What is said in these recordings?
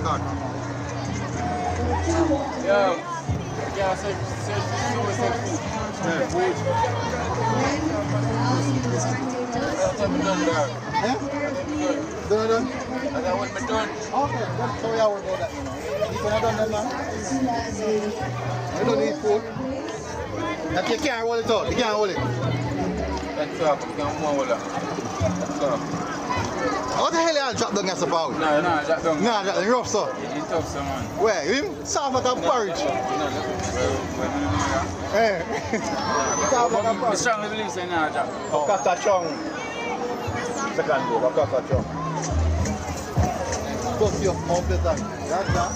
car. Yeah, say food. Yeah? Done? That's what I'm doing. Okay, that's how we are about that, you know. You can have done that, man. You don't need food. Like you can't hold it out. You can't hold it. That's up. You can't move with that. That's up. What the hell you drop down as a power? No, drop down. Nah, drop down rough, so. It's tough, so man. Where? Him? Soft like a porridge. Eh. Soft like a I porridge. strongly believe saying nah, drop. Bakasa chong. Second go, bakasa chong. Stuff your completan. That's that.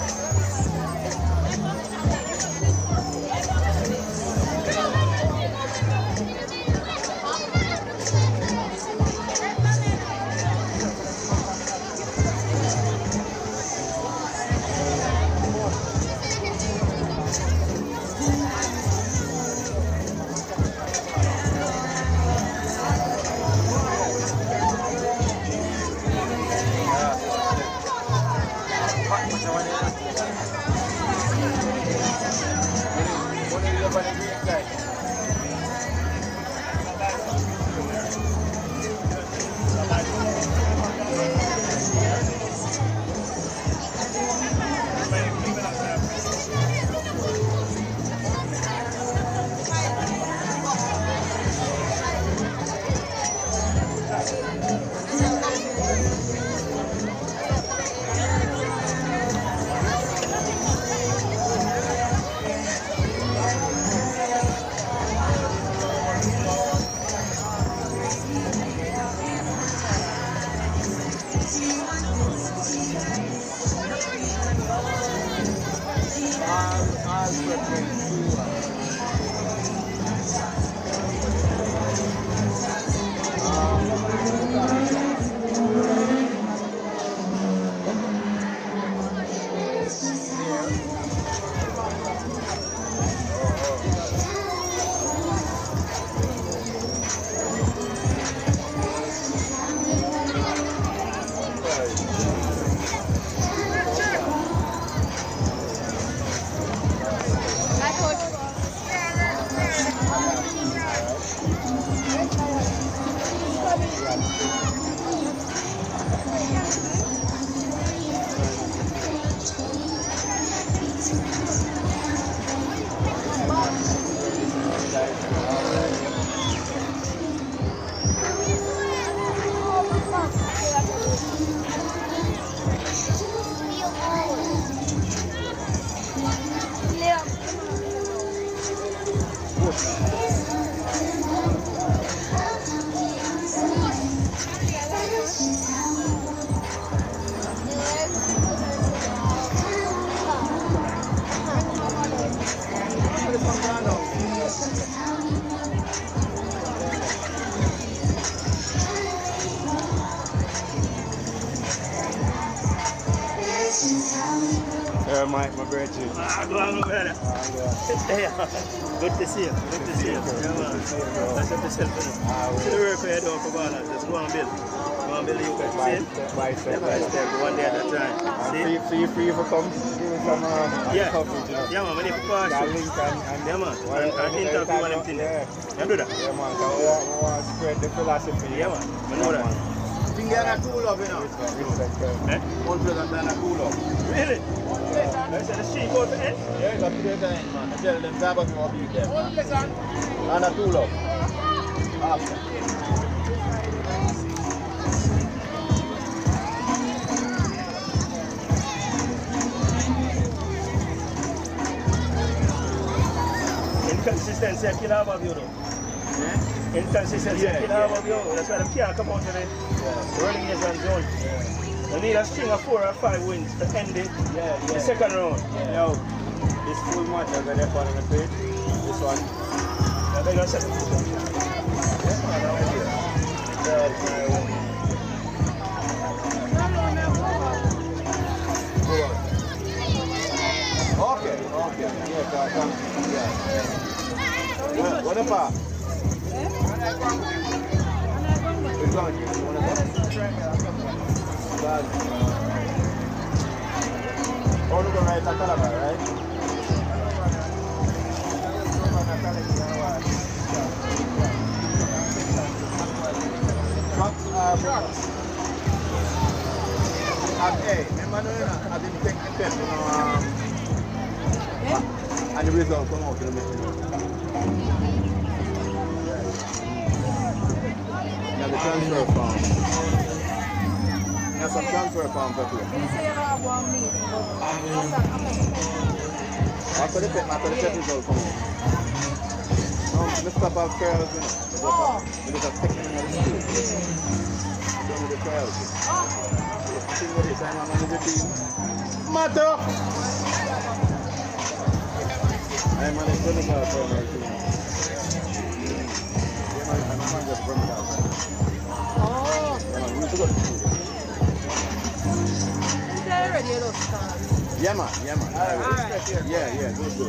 Mike, my brethren. Go on, my brother. Good to see you. Good to see you. Yeah, man. That's up yourself, you know. See the work we do for ballers. Just go and build. Go and build the UK. See? Step by step. One day at a time. See? Free for come. Give us some coverage, you know. Yeah, man. We need to pass you. Link and Yeah, man. And interview and everything. Yeah. You do that? Yeah, man. So we want to spread the philosophy. Yeah, man. I know that. Think they are cool up, you know. Respect. One present they are cool up. Really? That's the street go to end? Yeah, it's a great time, man. I tell them, grab me more big them. One present. And a cool up. After. Inconsistency I kill half of you though. Inconsistency I kill half of you. That's why they can't come out of the relegation zone. You need a string of 4 or 5 wins to end it. The second round. Yo, this full match I got up on the page. This one. I think I said it. Okay. Yeah. What about? right at Calabar, right? Trucks are trucks. And hey, remember I didn't take the test, and the result come out in the machine. Now the transfer form. There's some transfer forms up here. After the test result come out. No, let's stop out trials, you know. We just have taken in the school. Done with the trials. See what this time I'm on the team. Matter! I'm on the 25 primary team. I'm on the primary team. We need to go to school. Is that already a lot of stars? Yeah, man. Alright. Yeah, good.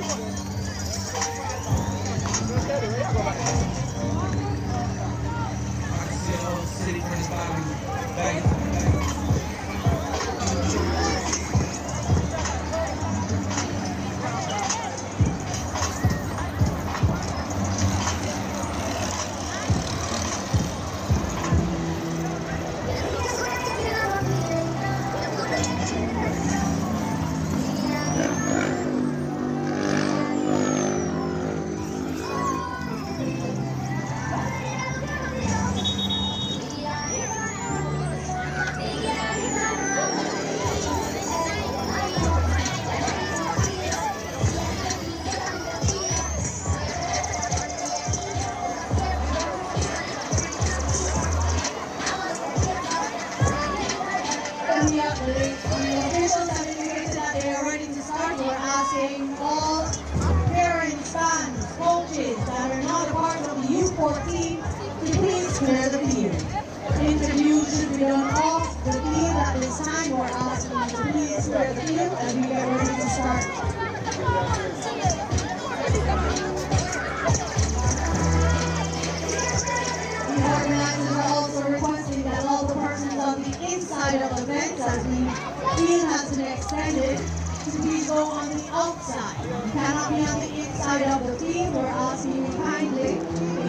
All parents, fans, coaches that are not a part of the U14 to please clear the field. Interviews should be done off the field at this time. We're asking you to please clear the field as we get ready to start. The organizers are also requesting that all the persons on the inside of the fence, as the field has been extended, to please go on the outside. You cannot be on the inside of the field. We're asking you kindly,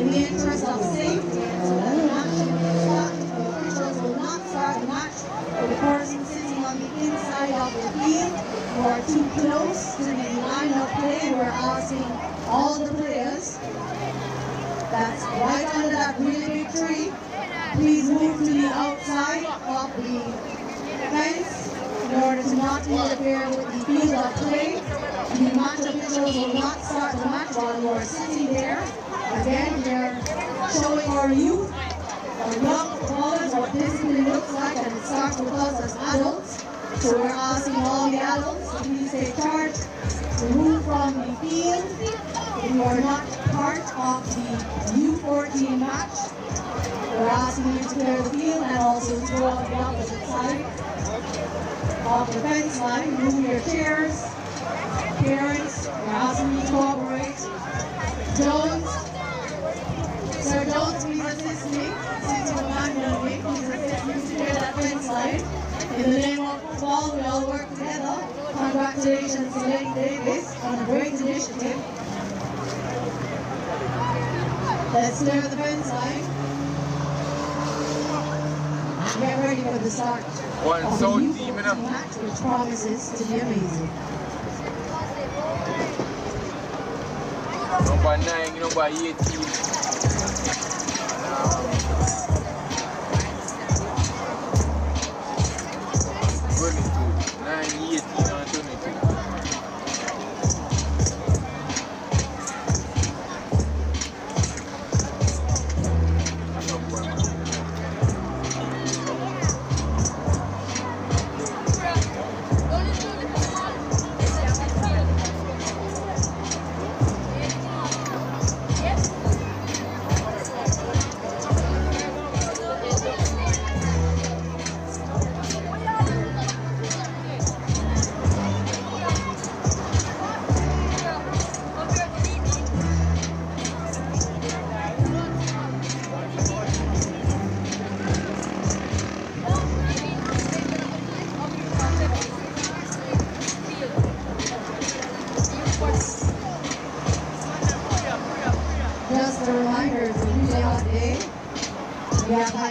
in the interest of safety, so that the match officials will not start the match for the person sitting on the inside of the field who are too close to the line of play. We're asking all the players that's right under that really big tree, please move to the outside of the fence in order to not interfere with the field of play. The match officials will not start the match while you are sitting there. Again, they're showing our youth, our young footballers, what discipline looks like, and it starts with us as adults. So we're asking all the adults to please take charge, to move from the field. If you are not part of the U14 match, we're asking you to clear the field and also to go on the opposite side of the fence line. Move your chairs. Parents, we're asking you to cooperate. Jones, Sir Jones, please assist me. Since you're behind me, please assist me to clear that fence line. In the name of football, we all work together. Congratulations to Lane Davis on a great initiative. Let's clear the fence line. Get ready for the start One of the South U14 team, match, which promises to be amazing. Number 9, number 18. 22. 9, 18 and 22.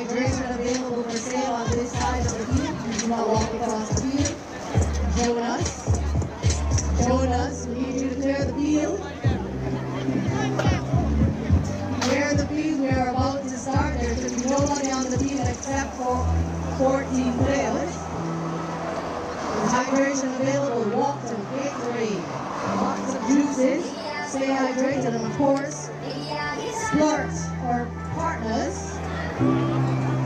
hydration available for sale on this side of the field. You do not walk across the field. Join us. We need you to clear the field. Clear the field. We are about to start. There should be nobody on the field except for 14 players. There's hydration available. Water, Gatorade, lots of juices. Stay hydrated, and of course, Splurt for partners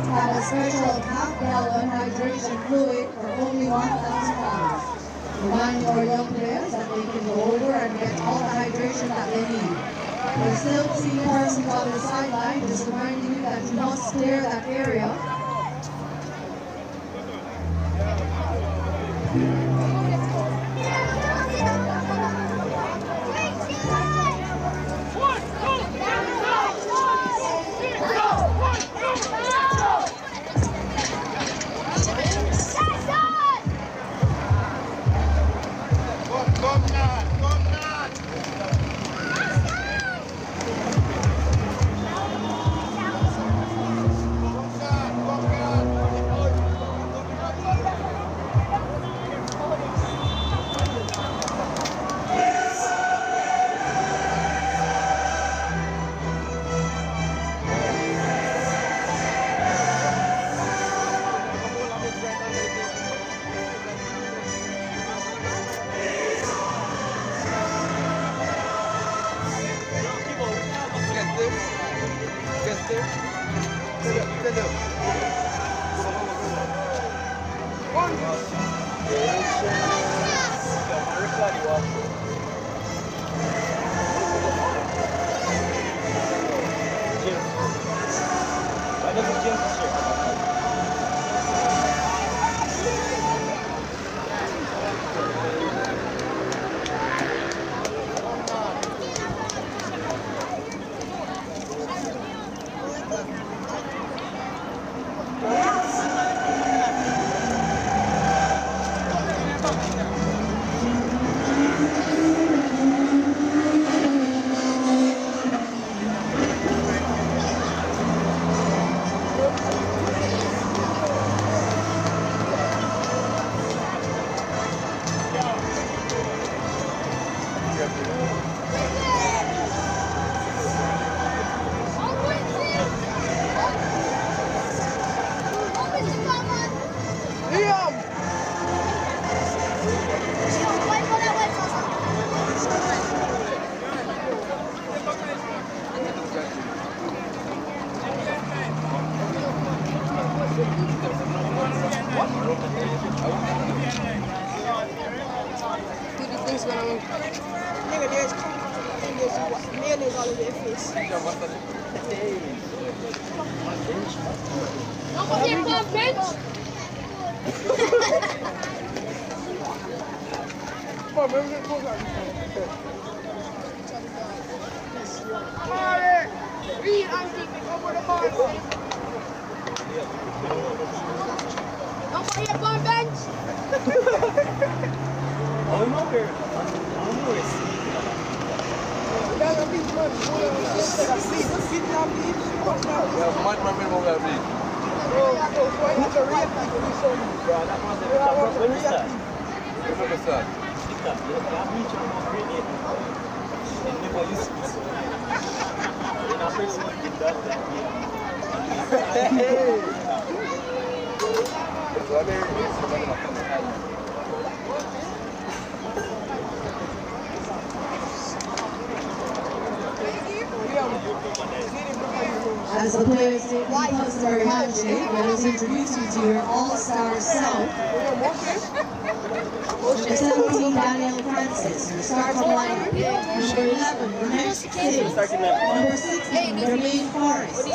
have a special half-gallon hydration fluid for only $1,000. Remind your young players that they can go over and get all the hydration that they need. There's still senior persons on the sideline, just reminding you that you must clear that area. Nigga, there's mayonnaise all over your face. Don't forget one bench. Read and keep it over the bar. Don't forget one bench. As the players take the customary handshake, let us introduce you to your all-star self. Number 17, Daniel Francis, your starting lineup. Number 11, Ramesh Singh. Number 16, Jermaine Forrest.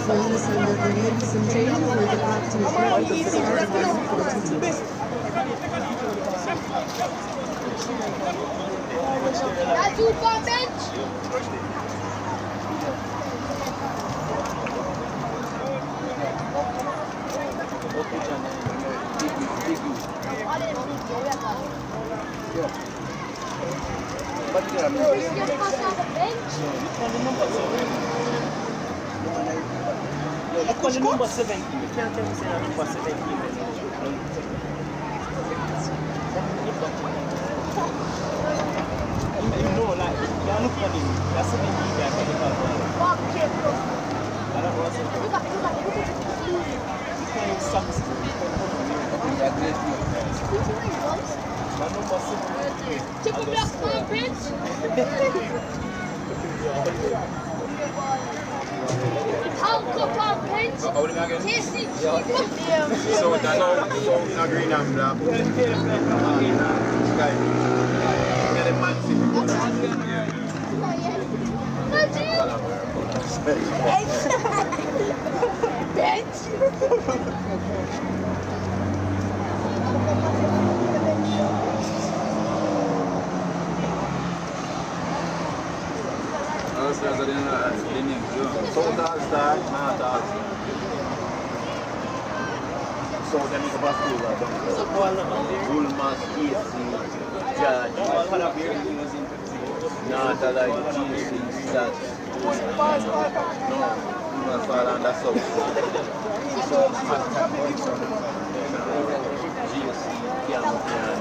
So listen, we're bringing some changes. We'll get back to the starting That's you for bench. But yeah, You just pass on the bench. Look on the number 17. You can't tell me say number 17. You know, like, you look at him. That's 17 guys. Walk careful. I don't know what's it. Look at You can't even stop this. My number 17. Triple block on bench. How come on bench? How old am I again? Tasty. So green and black. Sky. Yeah, the man city. Bench. so then you go back to Bulmas, EC, Judge, not like GC, that. No, that's all on that sub. GC, Campion,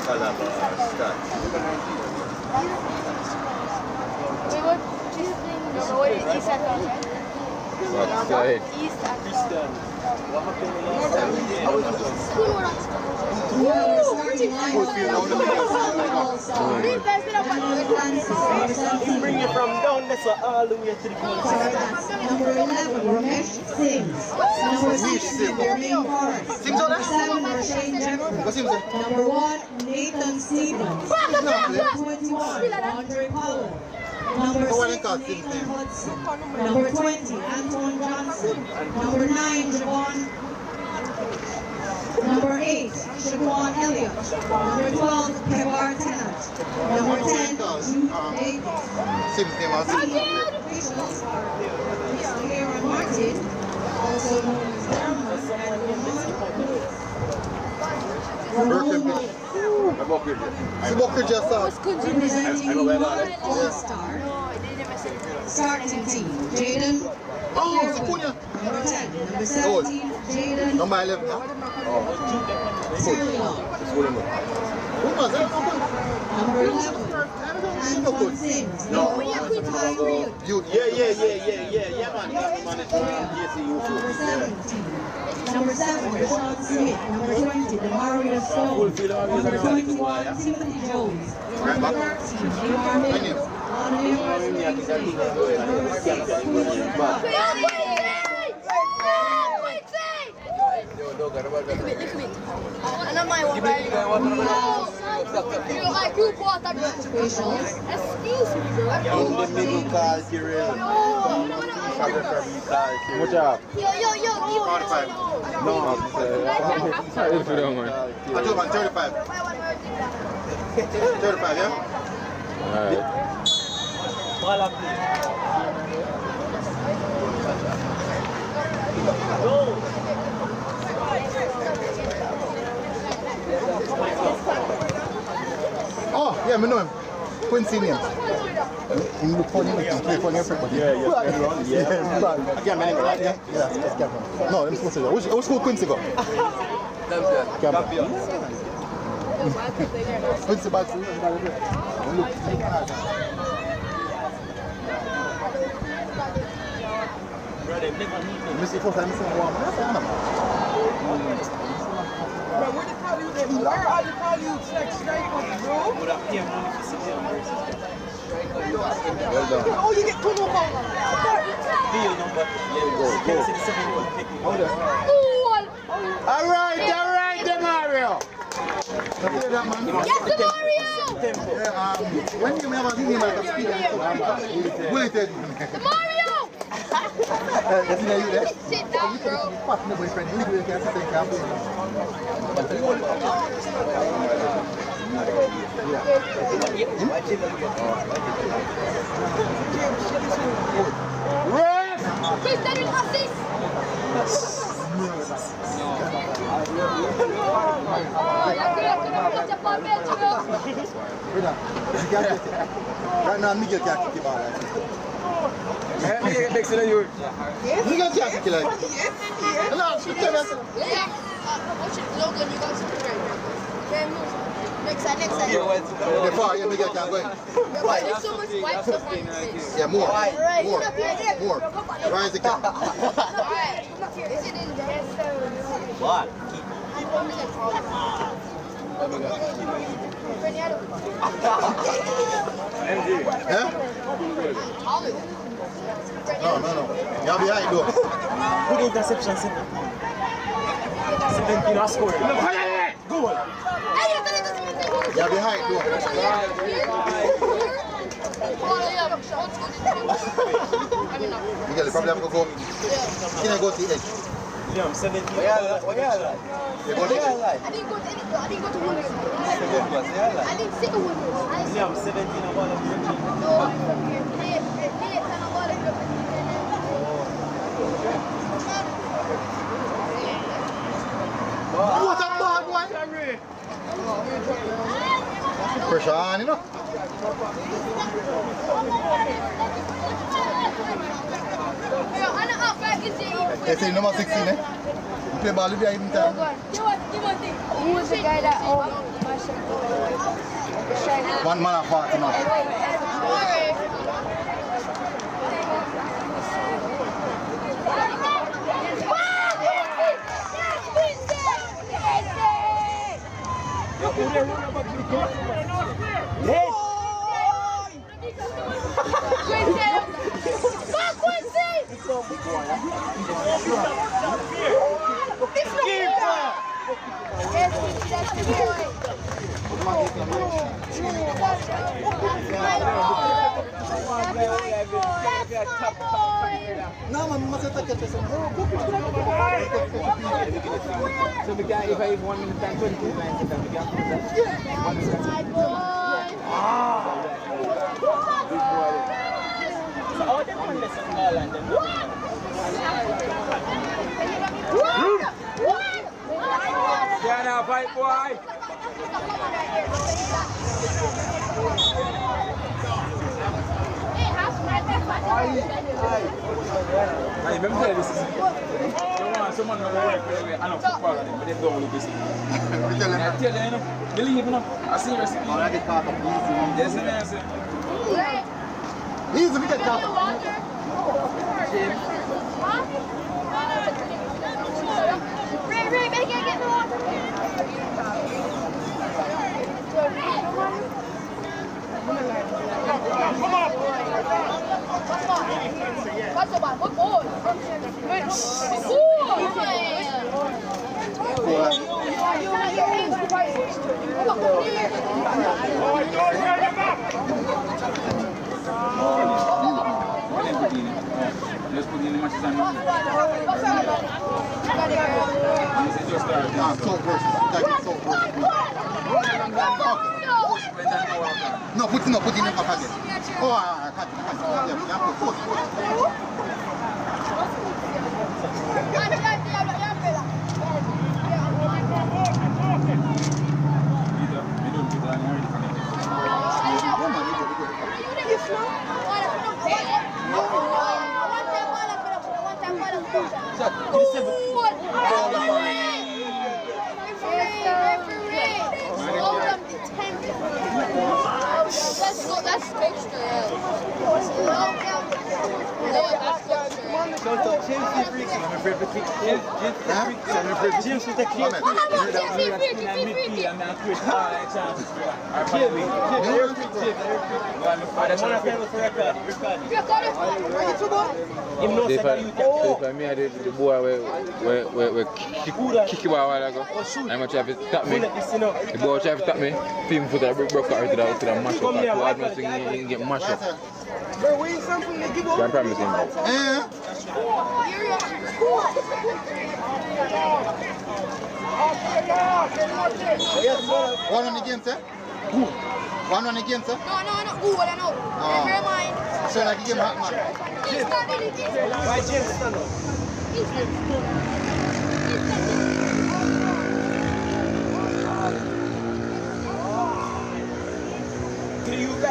Calabar, Stat. We were just playing the way East Africa. Outside. East Africa. We are starting line up. Bring it from down this all the way to the corner. Number 11, Ramesh Singh. Number 16, Jermaine Forrest. Number 7, Rashane Jeffrey. Number 1, Nathan Stevens. Number 21, Andre Powell. Number 6, Nathan Hudson. Number 20, Anton Johnson. Number 9, Javon. Number 8, Shaquan Elliott. Number 12, Kevar Tennant. Number 10, Jude Davis. Team officials are Mr. Aaron Martin, also known as Dermot, and representing the All-Star starting team, Jaden. Number 10, number 17, Jaden. Number 11. Sirlo. Number 11, Anton Sims. Number 1, Number 17. Number 7, Sean Smith. Number 20, Demario Stone. Number 21, Timothy Jones. Number 13, Neymar Mills. And I'm my one, right? You're like group water. Officials. Excuse me, bro. Good job. Yo. No, If you don't mind. I do about 35. 35, yeah? Alright. Oh, yeah, I know him. Quincy name. He look funny, he play funny everybody. yeah. Again, my name, right? Yeah, that's Cameron. No, I'm supposed to go. Which school Quincy go? Cameron. Quincy back to you. Look. Missy first time, Missy one. Bro, where are the Hollywood sex straight on the road? Well done. Oh, you get 2 more calls. All right, Demario. Yes, Mario! When you have a thing like a speed, wait a Mario! That's you there? Sit down, bro. Partner boyfriend, you can say careful. Chris, that is assist! Oh, Brother, you can't get it. Right now, Miguel can't kick the ball like this. Miguel takes it to you. Miguel can't kick it like this. No, shoot them. Logan, you got some right. Next side. The far, yeah, Miguel can't go in. There's so much white stuff on your face. Yeah, more. Rise the cap. Alright. Is it in there? What? Huh? No. You're behind though. Good interception, 17 are scoring. Goal. You're behind though. Miguel, you probably have to go. You can go to the edge. Yeah, 17. You go to the edge. I didn't go to Woodward. I didn't see a Woodward. Yeah, 17 and 1 of the No, What a bad one! Pressure on, you know. They say number 16, eh? You play ball with the even time. Who was the guy that One man of 40 now. No, man, must have taken this. So the guy, if I have 1 minute and 20 minutes, then we can put that. So how they want this in Holland then? Yeah, now fight, boy. I remember this is someone who work with I know football but they don't look busy. I tell you, believe me, I seriously. Yes, man. He's a bit tough. Ray, make it get the water. Come on. What's the one? What goal? Let's put in the matches on. This is just our No, put in the back again. Oh, I can't. That's extra. James with the kick. Me, I did the boy where kick him a while ago. I'm going to try to tap me. The boy tried to tap me. Film foot I broke out to the mash up. I had nothing and get mashed up. I'm promising that. One on the game, sir? Who? One on the game, sir? No. Ooh, I don't know. Never mind. So like the game hot, man. He's not in it. Why James stand up?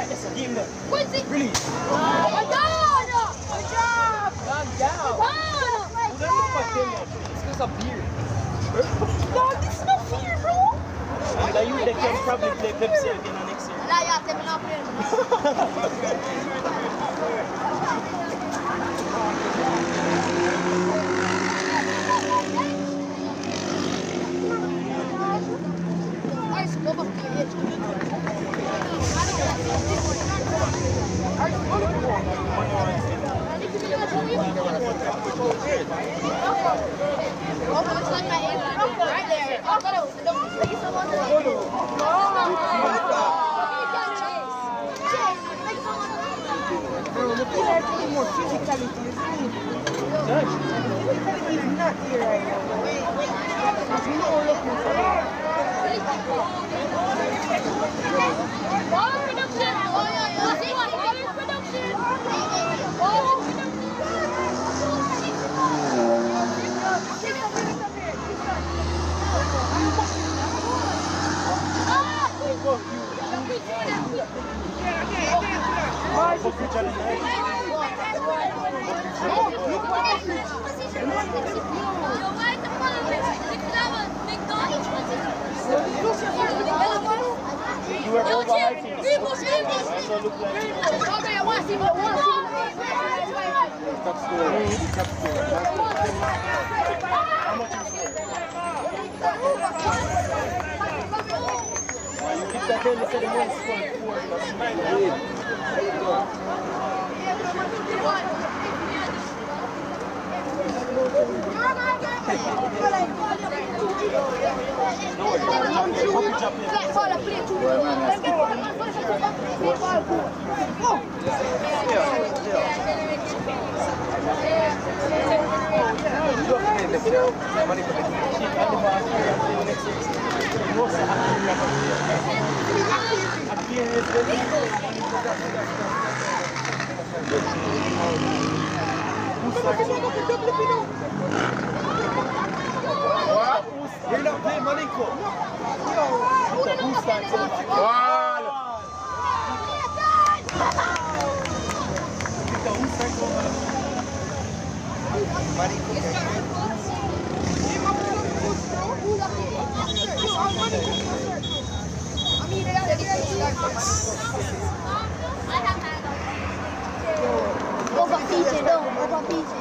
Right, that's a game there. Quincy. Release. Good job. Good job. Calm down. It's just a beer. No, this is not fair, bro. And the youth they can probably play Pepsi again next year. Nah, yeah, tell me not Ice, go back to your Oh, looks like my aim right there. I thought it was More physicality, isn't it? Physicality is not here right now. There's no looking for it. Ball production! Oh, yeah, yeah. Ball production! You were overhyping this. So look like top score. Top score. How much is it? You keep that there, you said the one scored 4 plus 9. You're not playing Maliko. Who starts on? Over PJ, no, over PJ.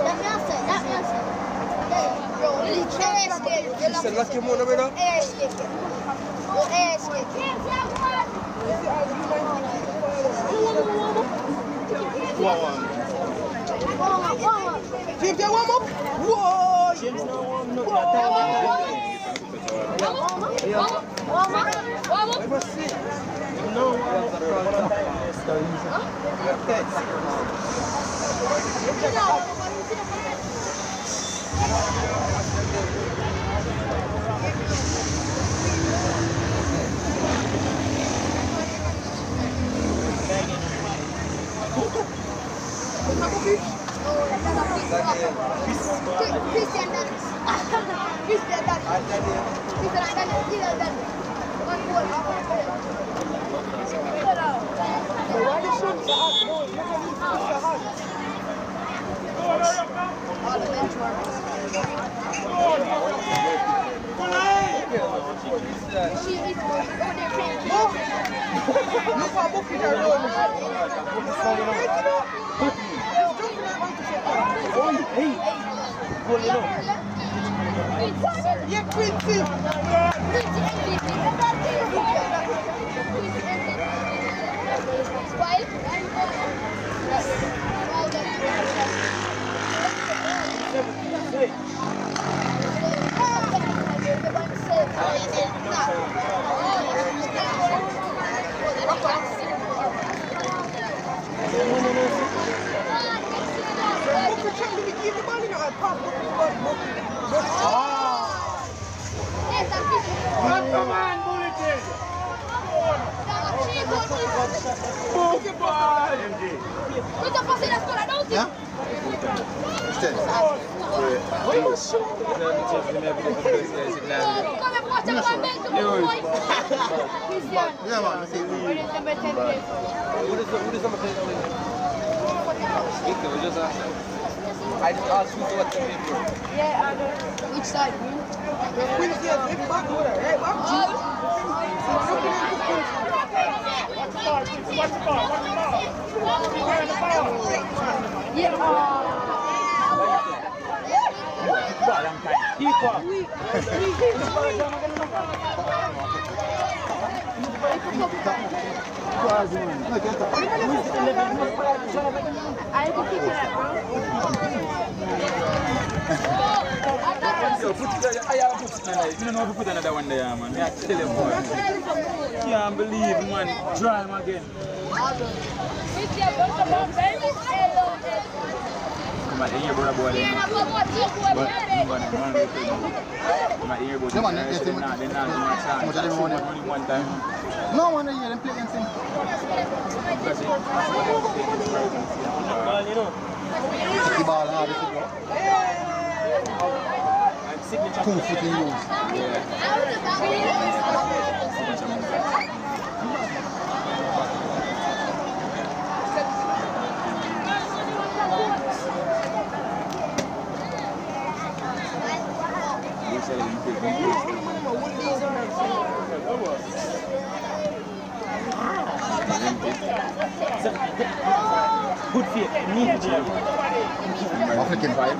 That answer. Bro, It's a lucky one, brother. air stick. James, you warm up? Whoa! James now warm up. I must see. No. Christian Dennis. Christian Dennis. One goal. Why the shots are hot? No, you can eat fish are hot. All the bench warmers. She is over there playing. Look how book it around. Hey, goal, you know. Yeah, Quincy. Yeah? Stand. Yeah, man. See. I just asked you what to make. Which side? Watch the ball. Yo, you don't know if you put another one there, man. I tell you, boy. Can't believe, man. Try him again. My ear, brother, boy. My ear, boy. They're not only one time. No one here, them play against him. The ball hard, if you go. 2 foot in use. Good fit. Need to African vibe.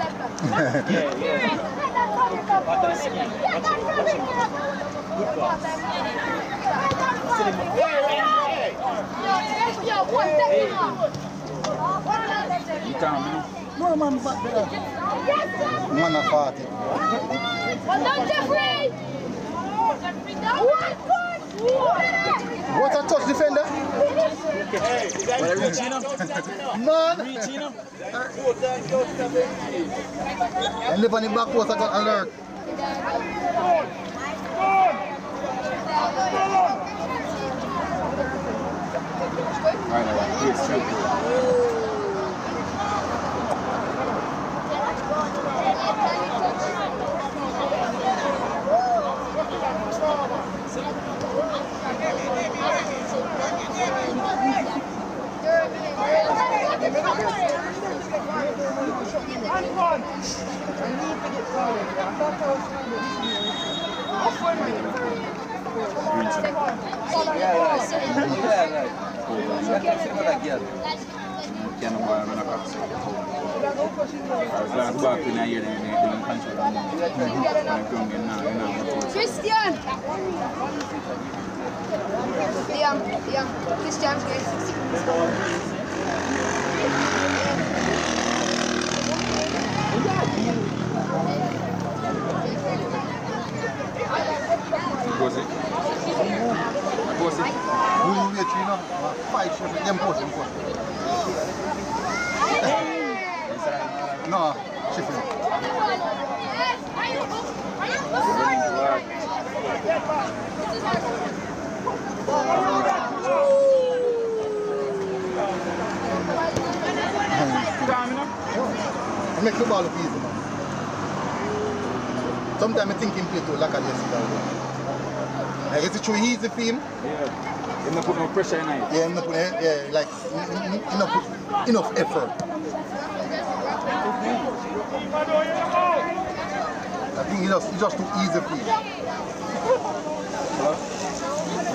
No man back there. Man a party. Well done, Jeffrey! What a touch defender? Man! And live on the back post, I got alert. Christian! Liam, Christian's going 5 shifts, them post. No, shifting. It makes the ball look easy, man. Sometimes I think him play too like a yesterday. Like, is it true easy for him? Yeah. He's not putting no pressure in it. Yeah, he's not putting, like, enough effort. I think it's just too easy for him.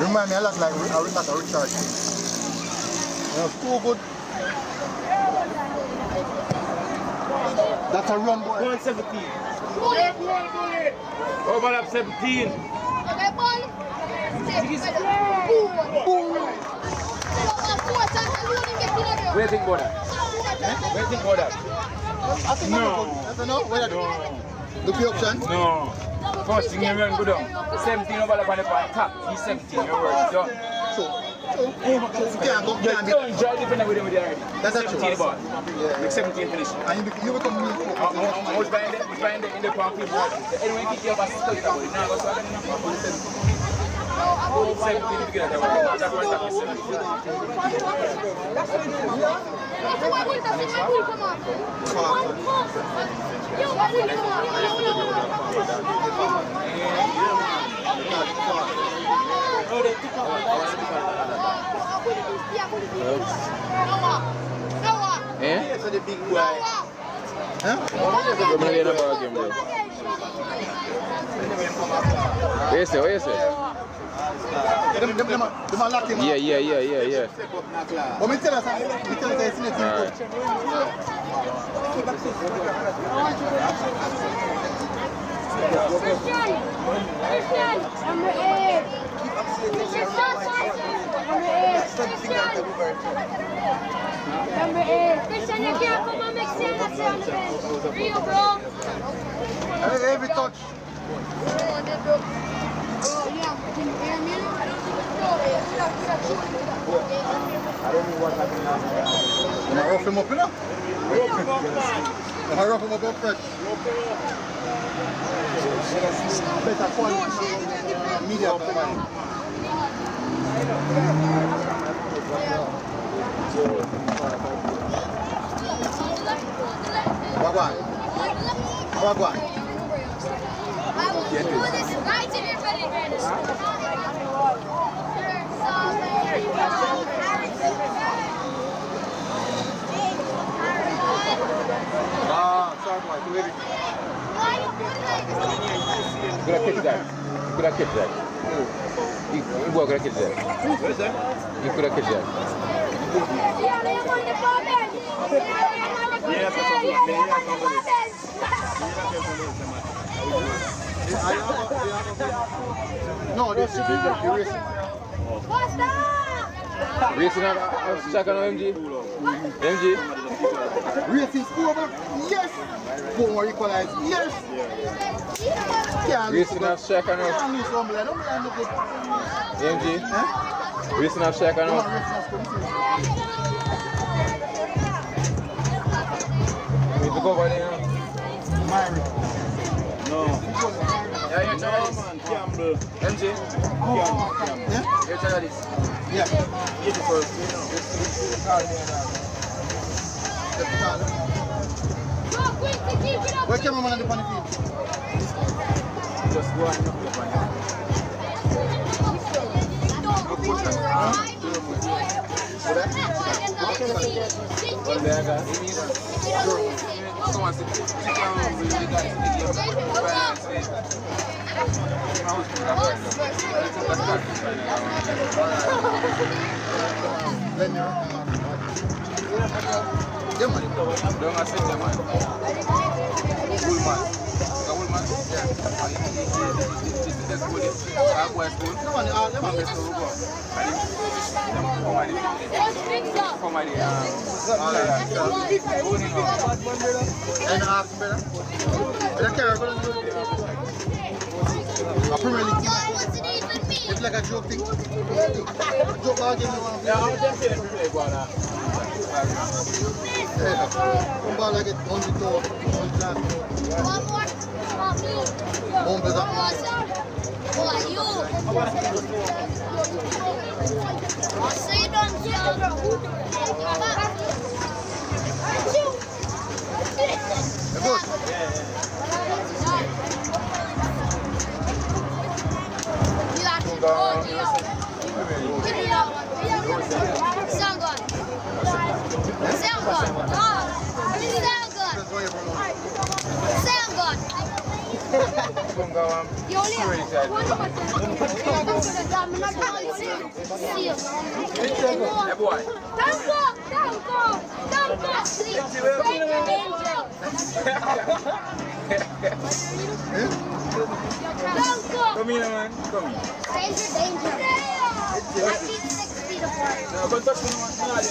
Remind me a lot like a Richard. Too good. That's a run, boy. 117. Overlap 17. Okay, ball. What do you think about that? What do you think about that? No. No? What do you do? Look the option? No. First thing you run, go down. 17 overlap on the top. He's 17, your work done. So you can't go. You're done, drive defender with him already. That's a 17 ball. Yeah. Like 17 finish. And you become me. I was buying the pound people. Anyway, you keep your back, now go so I can Eh? So the big boy. Huh? Come on, about game, bro. What you say? Them are locked him up. Yeah. Step up now, class. But me tell us it's in Alright. Christian, number 8. Number 8. Christian, you can't come and make sense of the bench. Real, bro. Every touch. Oh, yeah. Can you hear me? I don't know what happened now. Am I rough him up, you know? Am I rough him up fresh? Better quality. Media company. Wagwan. I will do this right in your belly, Sorry, boy. Too heavy. Could I catch that? You could have catch that. You could have catch that. No, this should be the racing. What's that? Racing on second on MG. Racing score back? Yes. More equalize? Yes. Racing on second on MG. Racing on second on. We need to go over there now. No. Yeah, you're No, man. Campbell. MG. Yeah? You're trying this. Yeah. Get the first, you know. Where cameraman on the funny field? Just go and knock it on Yeah, man. Don't accept the man. Woolman. Woolman? Yeah. It's like a joke thing. Joke ball game. One ball like it on the door. One more. Home does that. Boy, you. Say don't Sound good. Sound good. Sound good. You only have one Come here, man. Come here. Danger. I keep 6 feet apart. No, but touch me, man. Touch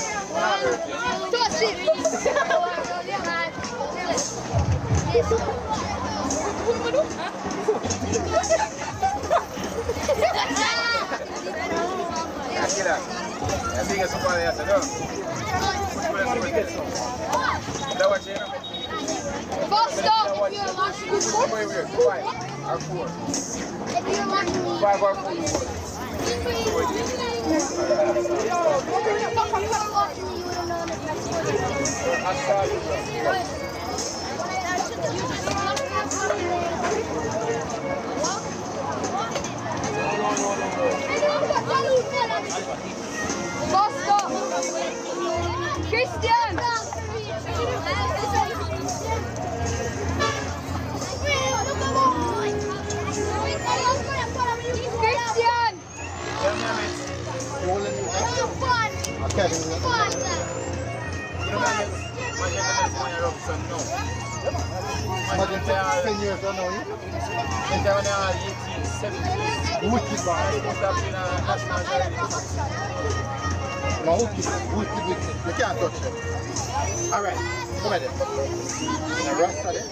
First up, if you're watching me. If you're watching me. 5 or 4. Christian! Christian! Imagine 10 years ago now, wicked bad. No, wicked. You can't touch it. Alright, come here. Now Rasta there.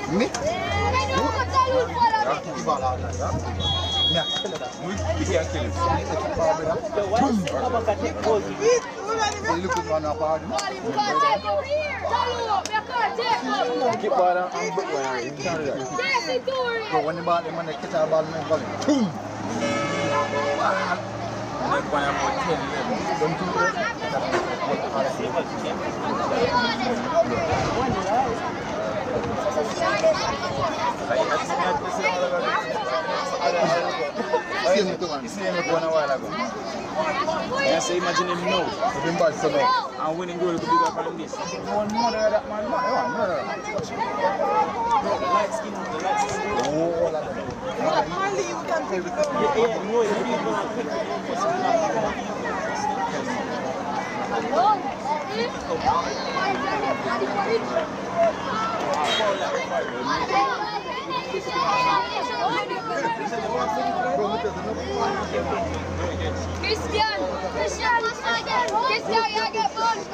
Me? You keep the ball out like that. Yeah, kill it. You can't kill it. You look at one up hard. Keep ball down and broke one. You can't do that. So when the ball, when they catch a ball, they ball. Boom! Like one about 10 11. Don't do I say imagine him now. And winning goal could be back on this. One more than that man. The light skin. Oh, that's it. Only you can take it down. No, it's Christian, you get buns.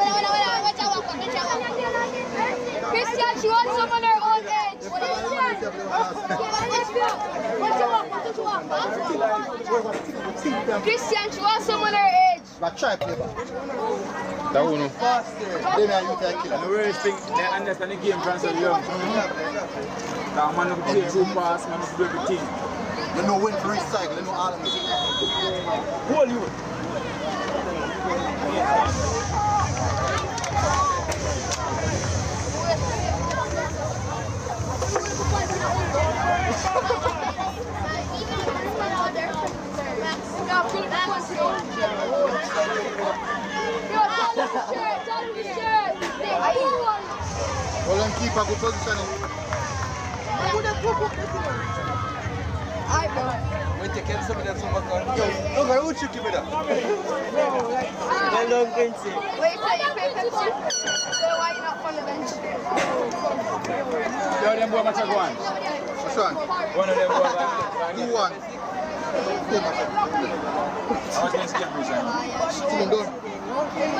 Christian, she wants someone her own age. Christian, she wants someone her age. But try play back. That one. Then you can kill the worst thing, they understand the game from so young. That man don't play through pass, man don't do everything. They know when to recycle, they know all of it. Hold you. Well, then keep a good position. When you can some of them so much. Look at who you keep it up. Well done, Quincy. Wait till you pay Pepsi. So why you not on the bench? Yo, them boy match a go on. Which one? One of them boy. 2-1. I was going to skip Bruce. Still in done.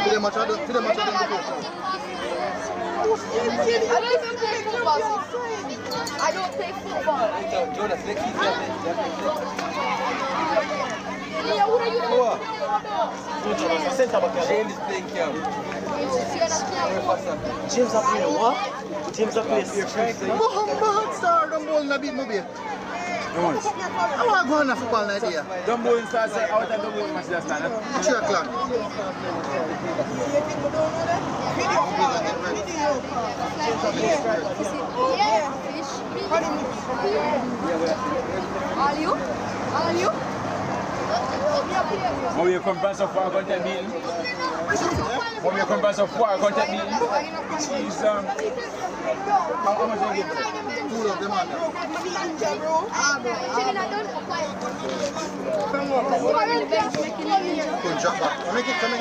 Today much I don't before. I don't even play football. I don't play football. Jonas, let's keep that. Yeah, what are you doing? James is playing camp. James up here, what? James up here. Muhammad star, don't ball na beat me. I want to go on a football night here. Don't go inside, say out of the way, match that stand. 3 o'clock. Are you? When you come back so far, content meeting. When you come back so far, content meeting. She's how much you give? 2 of them on there. Come jump back. Come make it jump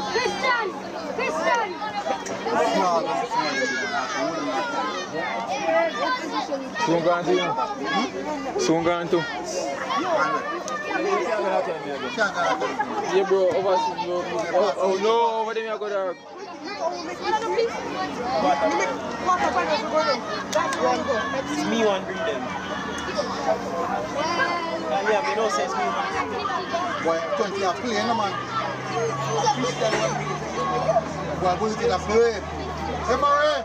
Christian! Soon too. Yeah, bro, overseas, bro. Oh, no, over there, I got a. It's me one bring them. Yeah, we know says me one. Boy, 20 are playing, man. Well, who's gonna play? Hey, Murray!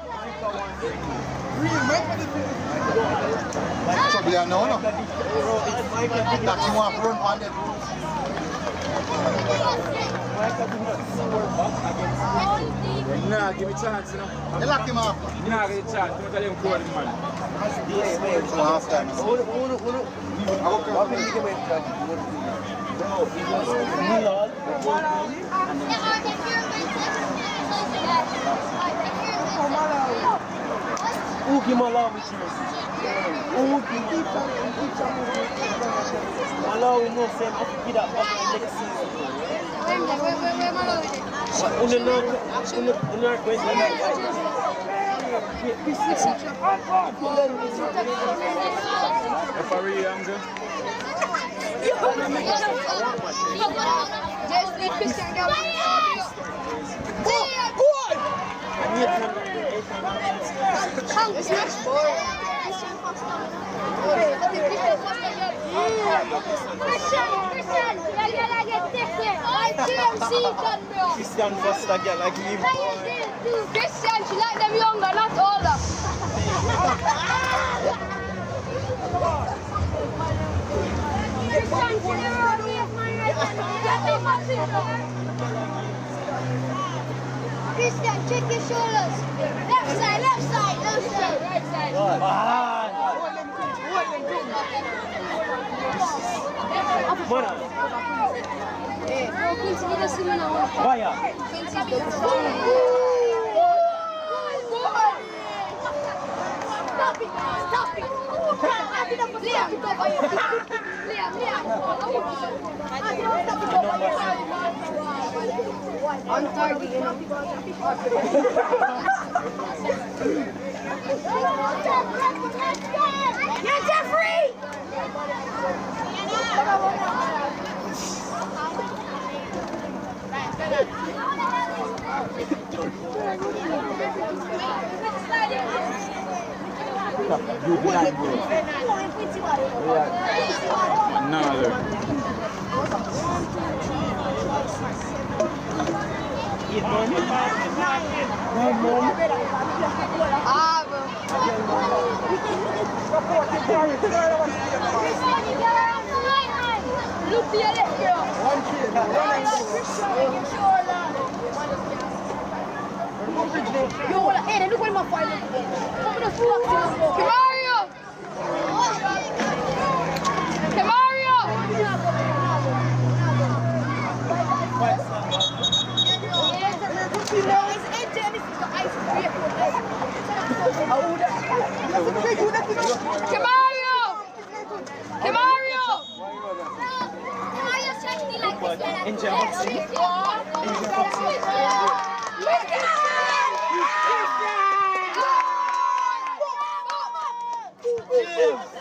So we are no. That you want to run on them. Nah, give me a chance, you know. You lock him up. Nah, give me a chance. Don't tell him call him, man. So half time. Who give Malawi cheers? Who give Malawi no same if you get up next season? Where Malawi? If I really younger. Just be Christian girl. It's much boring. Christian Foster girl like him. Christian, she like them younger, not older. Christian, she never Christian, check your shoulders. Left side, left side, left side. Right side. Vaya. Stop it! Stop it! Liam, on target, you know. Yeah, Jeffrey! Look to your left, girl. Yo, hey, look where my fire is. Mario! Mario!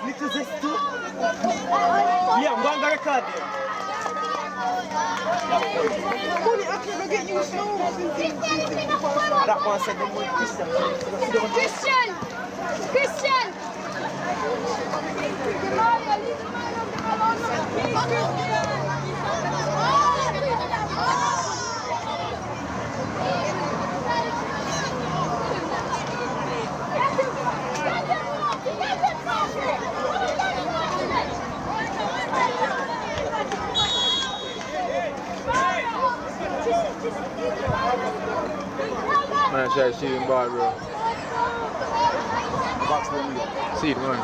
Little zestu. Yeah, I'm going to record there. That one said the word Christian. Christian! Man, try to see him ball, bro. See it, man.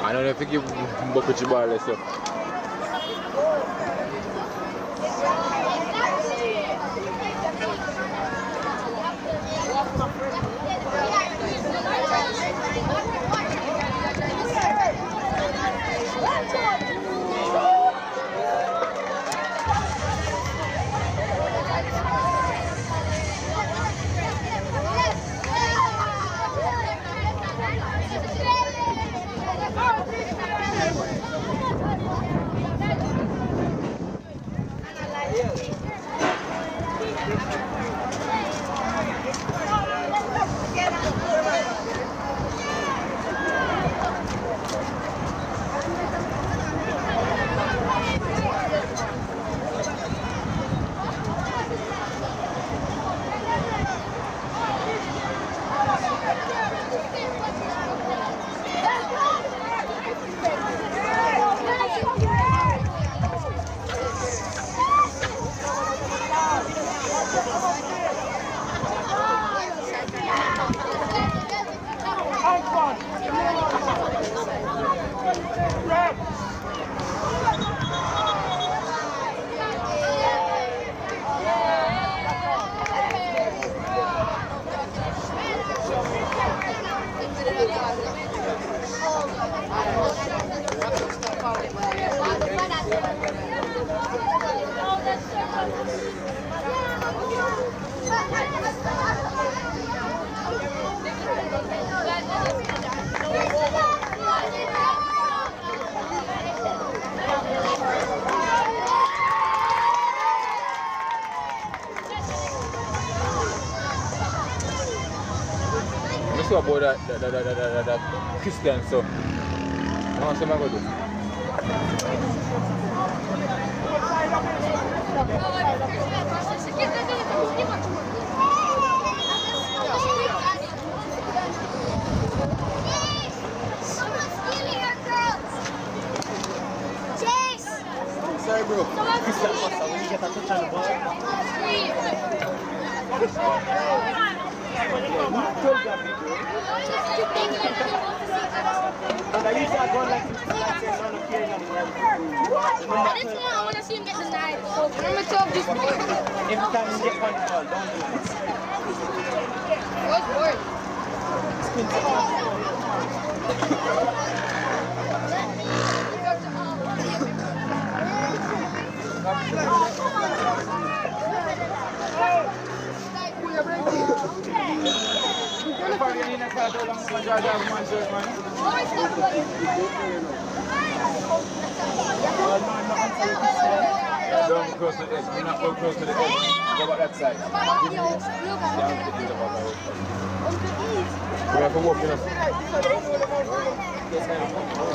I don't know if you give bucket your ball, so. sure about that Christian, so I want some go do. Sorry, bro. Christian Foster, when you get a touch on the ball. And I used to go like this. I want to see him get the knife. So I'm going to talk this boy. Every time you get on the ball, don't do it. What's bored? Don't cross the edge. You're not going close to the edge. Go back that side. We have to walk, you know. We have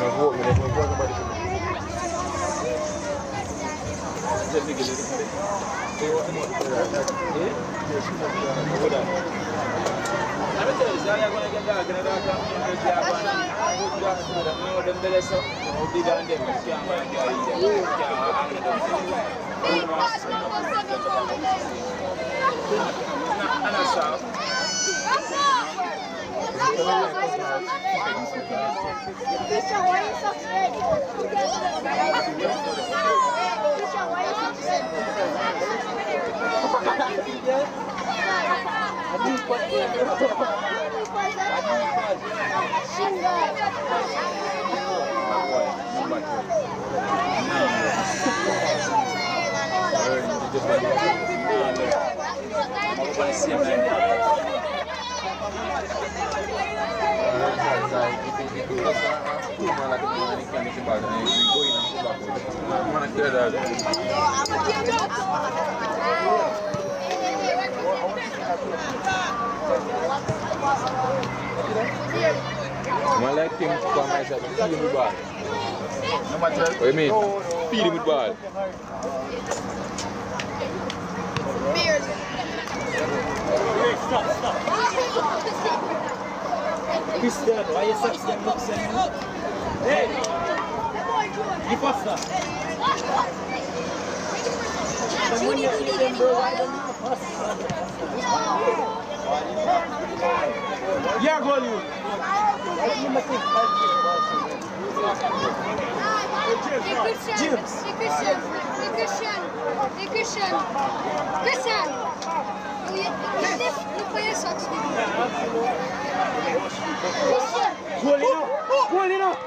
to walk, we have to walk about it. Let me get it. See what I'm going to do. I'm going to tell you, I'm going to get that. I'm going to get that. I like him to come and feed him with ball. What do you mean? Feed him with ball. Beers. Stop. Christian, why you such them looks at you? Hey! You faster. And when you see them, bro, why don't you pass? Yeah, goal you. Christian. You play a socks. Goal enough.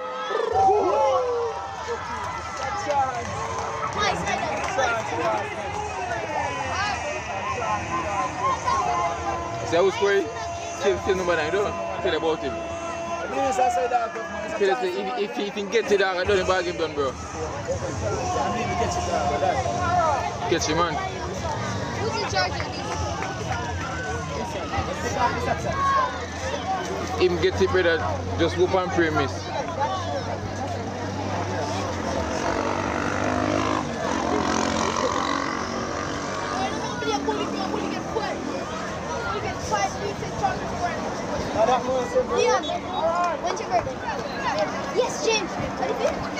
See who's scoring? Tell number 9, don't tell about him. Tell us if he can get it out, I don't bag him done, bro. Catch him, man. Who's in charge of this? Him get it, brother. Just whoop and pray, miss. Leon, when's your birthday? Yes, James.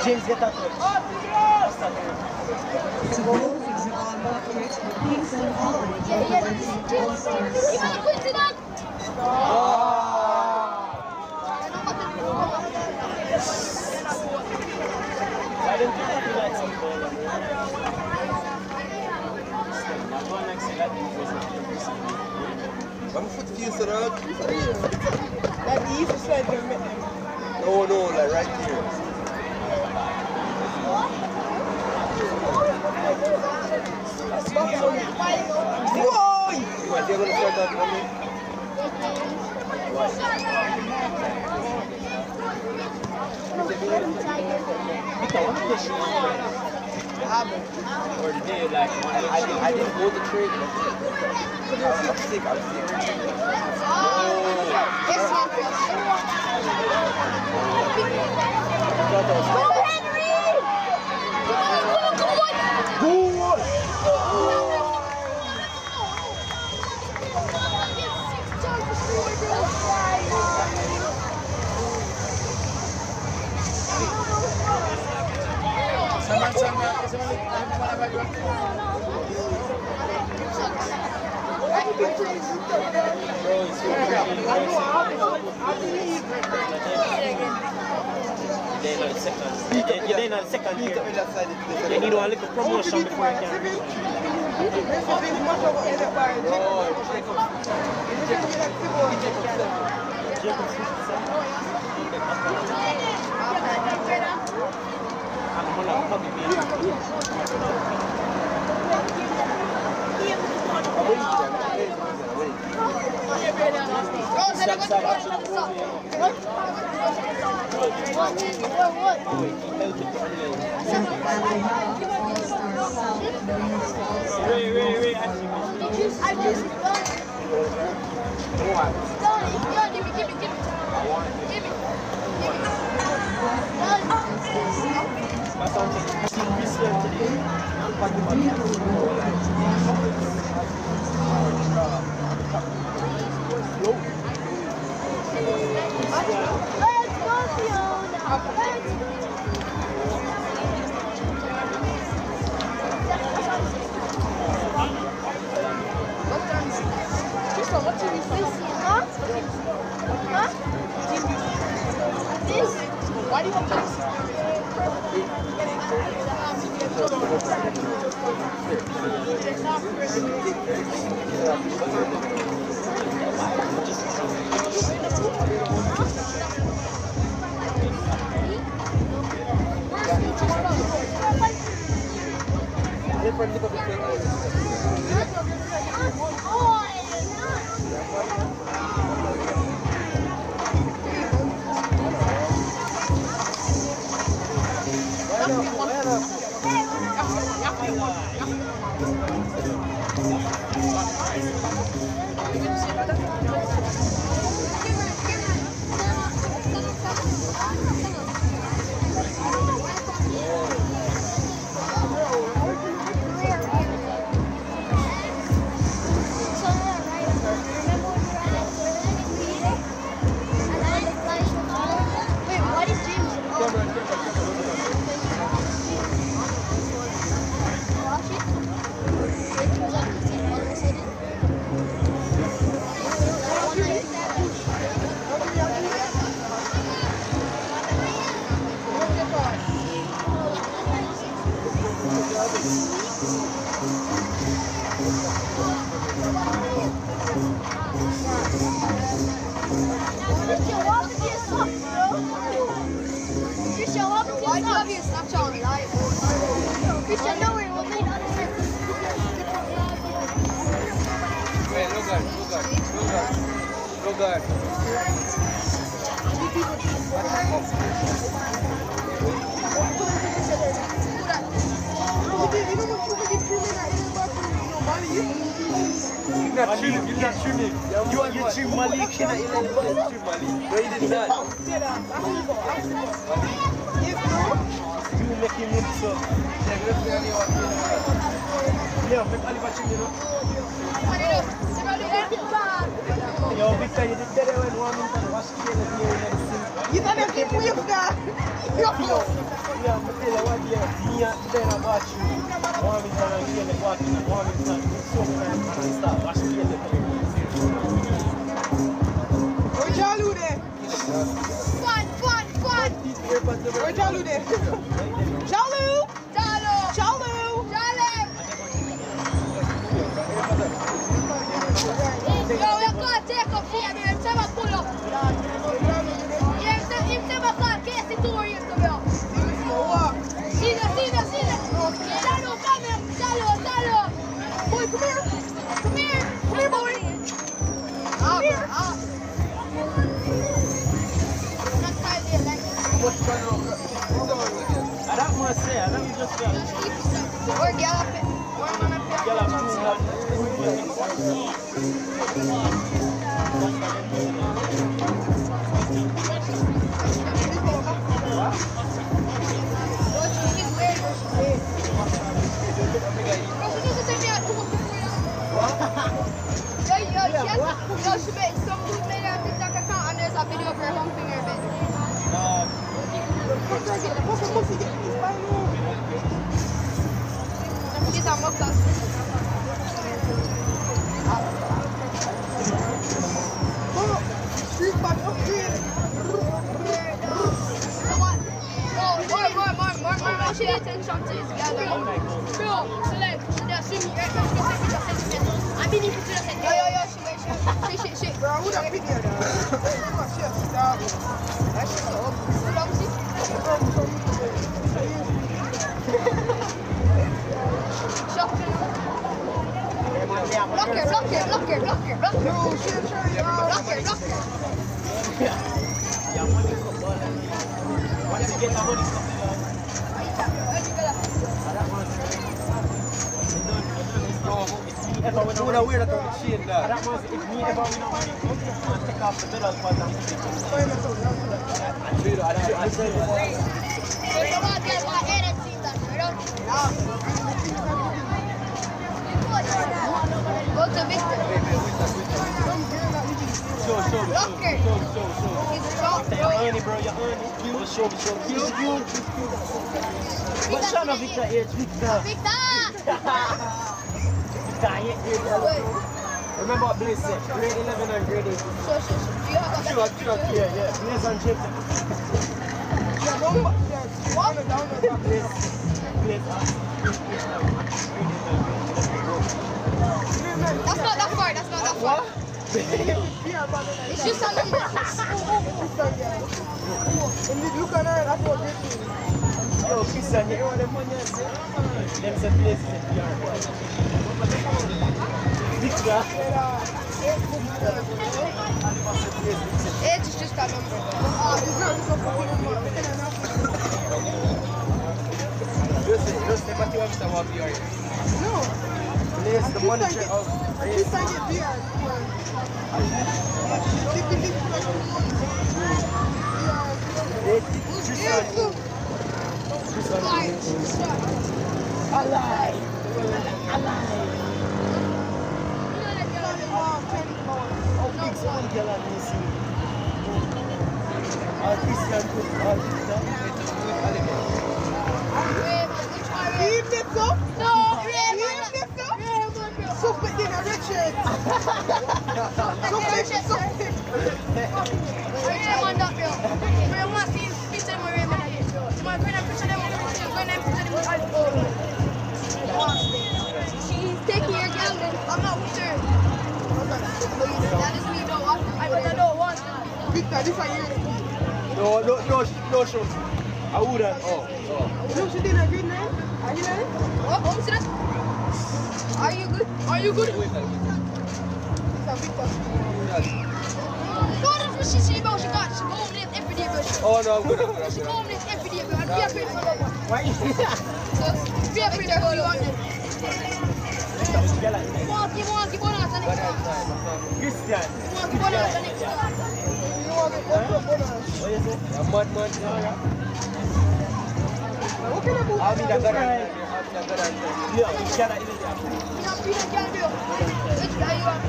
James, get that touch. The goals are on the pitch with Pinks and Orange representing all stars. You want to quit it up? I don't think you like some ball. I'm foot feel so that. That easy slide can make them. No, like right here. Boy! You want to start that for me? Or the day, like, I didn't go to trade. I'm sick. You're not the second year. You need one little promotion before you can. Why do you want this? must say, let me just go. Or galloping. One man up she made some food made her TikTok account and there's a video of her humping her bed. She's a mukbang. Street bad upgrade. More, she attention to his gather. Bro, select. She just see me right now. I mean, if you just said, yo, she. Bro, who that video though? That's so ugly. Block her. Once you get the money, ever win a weird at the machine there. That means if me ever win a money, I'm going to take off the middle part and put it Go to Victor. Show. He's short, You're earning, bro. You're earning. Show. He's cute. But shout out Victor H. Victor. Remember what Blaze said? Grade 11 and grade 8. Sure. Sure. Yeah. Blaze and Chip. That's not that far. It's just a number. Look at her, that's what this is. Yo, Christian, you know what the money is? Them say Blaze is a PR. Victor. It's just a number. Just never tell Mr. what we are. No. Blaze, the money check out. This time get beer. Alive. How big someone girl are missing? All Christian food, all Christian. Leave this up. No, Leave this up. Suck it in a Richard. Suck it. Raymond up here. We want to see picture of Raymond up here. You want to go and picture them with alcohol. She's taking your girl then. I'm not with her. That is me though. I don't want her. Victor, this is your No, show. I wouldn't. Oh. Look, she did a good name. Are you ready? What? Are you good? It's a Victor. No, that's what she go home late every day, bro. Oh, no, I'm good. She go home late every day, bro. And be a pretty for love one. Why? So, be a pretty for love one. Give on us the next one. Christian. Give on us the next one. What you say? A mad man. What can I do? I'll be the good answer. Yeah, you cannot even Which guy you are?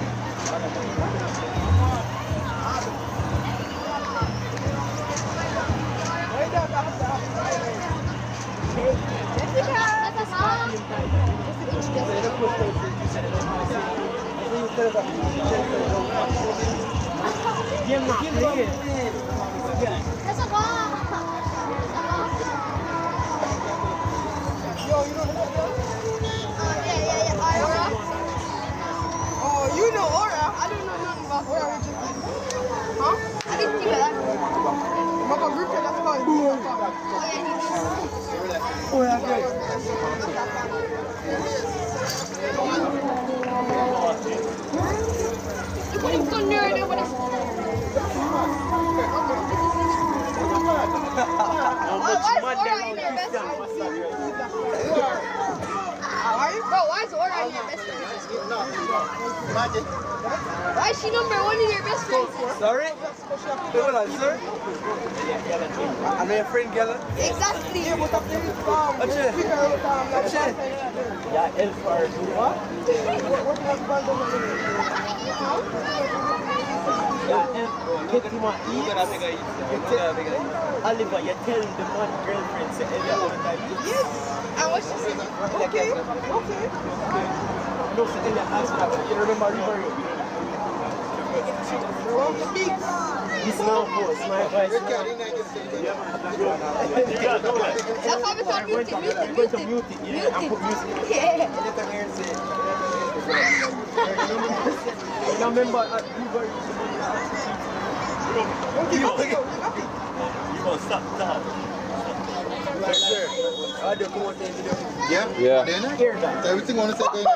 Game not playing. That's a ball. Yo, you know who that is? Yeah. Aura. Oh, you know Aura. I don't know nothing about Aura, Aura. we just Huh? I didn't think of that. I'm going to group it, that's called. Oh, yeah, he did. Oh, yeah, great. You put him so near there when it's... mad Aura them in out your best Christian friend? bastard. Bro, why is Aura in your best friend? No. Imagine. Why is she number 1 in your best friend? Sorry? Hold on, sir. I know your friend, Gala. Exactly. What's it? What's it? Yeah, Elfar, what? Get him a eat. Oliver, you tell the man girlfriend say Elliot one time. Yes. And what she said? Okay. No, say Elliot asked for that. You remember River? This now post, my advice. That's why we talk mute it. Going to mute it, yeah, and put music. Yeah. Now remember at River. You gonna stop that. Yeah? Yeah. Then, Hear that. everything on the set going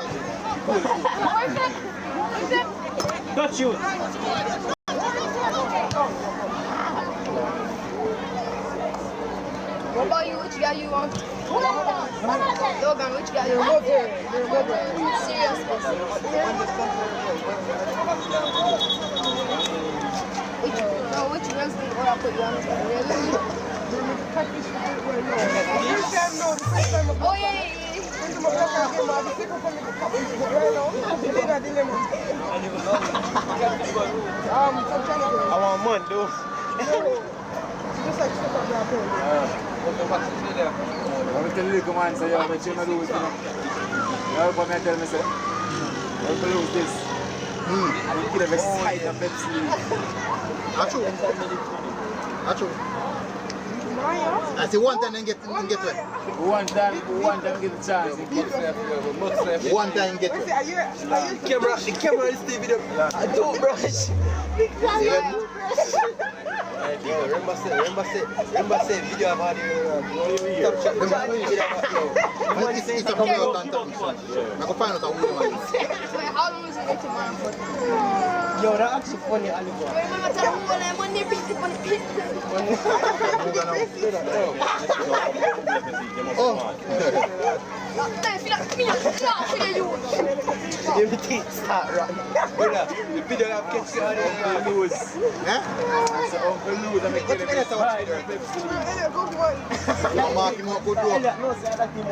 Got you. What about you? Which guy you want? Logan, which guy you want? Serious person. Which wrestling or I put you on the Oh yeah. I want man, though. I'm tell you, come on, say, yo, make sure you lose, you know. You come and tell me, say, you lose this. And you kill every side of Pepsi. Achoo. I say one time and get wet. One time get the chance. One time get wet. The camera is still video. I don't brush. Remember say video about the stop chat. It's a coming out and I can find out a woman. Wait, how long is it going to man? Yo, that actually funny, Oliver. Remember to hold them when they beat on the pit. Everything start right. The video have catch you on the Lose. Eh? So Uncle lose and make kill every side of Pepsi. I'm marking up good door. Elliot, no, say that him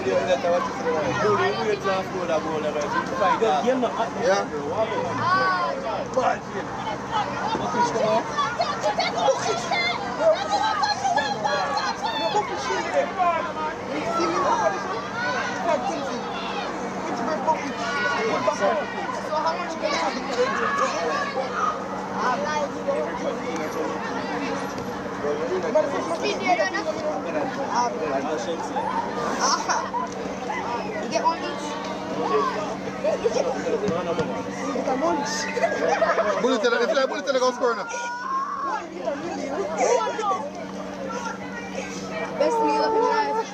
You're not Yeah? So how much do you You get one each? Bullet in the bullet in the goal scorer now. Best meal of your life.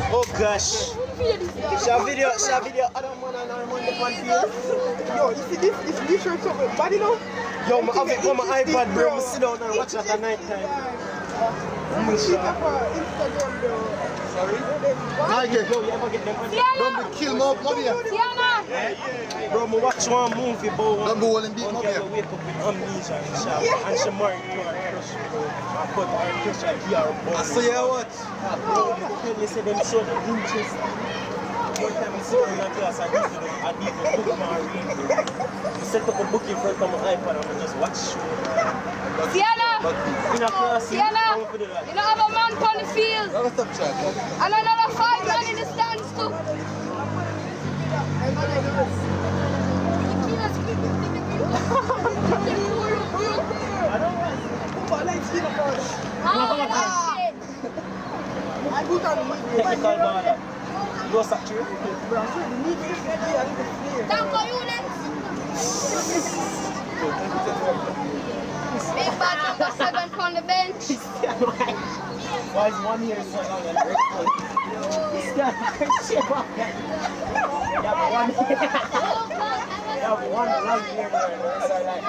Oh gosh. Shall video, I don't want to the field. Yo, you see this shirt something bad, you know? Yo, I have it on my iPad, bro. I sit down and watch it at night time. Instagram, bro. Sorry? Yo, you ever get them on Don't be kill Moby. Bro, I watch one movie, bro. Don't be holding beat One Moby. girl wake up with amnesia and shower, and she married to her crush, bro. But her crush like he are born. So you what? Bro, tell you say them show the interest. One time I sit down in a class, I used to do a deep book my read, bro. I set up a book in front of my iPad and I just watch show. Sienna! In a class, Sienna! I'm for the You don't have a man on the field. Stop chat. And another 5 men in the stands too. technical ball. Go saturate. Tango units. Big bad number 7 on the bench. Why is 1 year so long and one here, the rest are like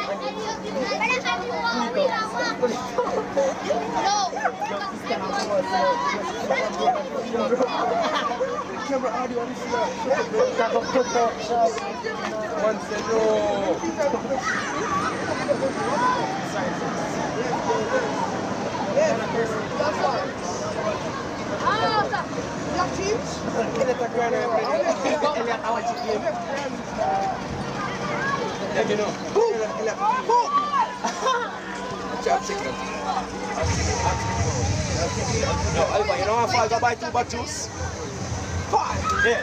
camera audio on this one said no. Black teams? Let me know. No, Alpha, you know how far I go buy 2 bag juice? 5! Yeah.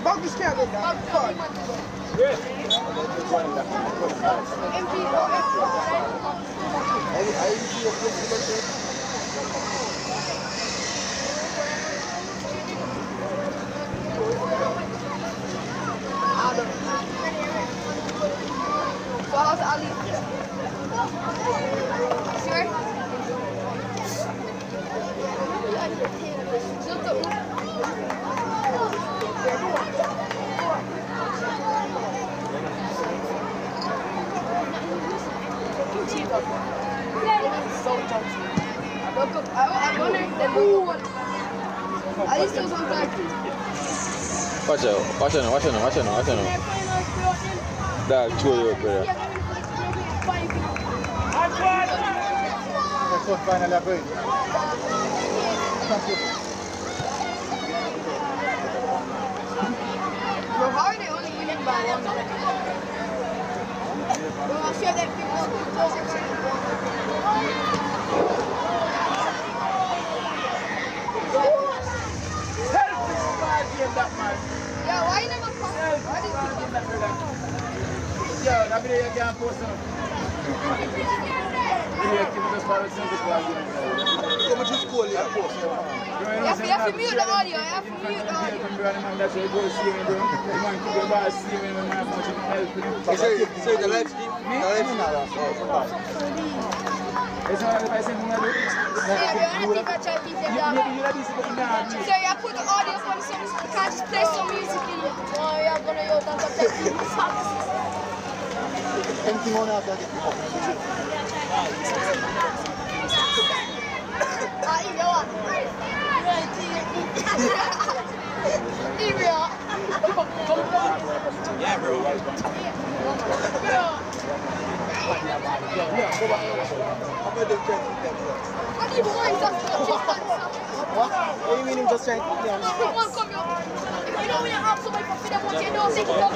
Bag juice can't go down. 5. So how's Ali? Sure? I'm wondering if they move one. At least there was one time. Watch out, watch out, watch out, watch out, watch out. Dog, throw you up, brother. That's what finally happened. Bro, how are they only winning by 1? Bro, I'll share that people. Yeah, why you never come? Why did you Yo, that video you can't post it. Come to school, you post it. You have to mute the audio. You have to mute the audio. Say the live stream. Yeah, the only thing I try to keep them down. So you put the audio on so you can't just play some music in it. Oh, yeah, I'm gonna use that to take Anything on after that? Yeah, bro. What do you mean him just trying to keep me on? If you know when you have somebody for freedom, what you do, stick it up.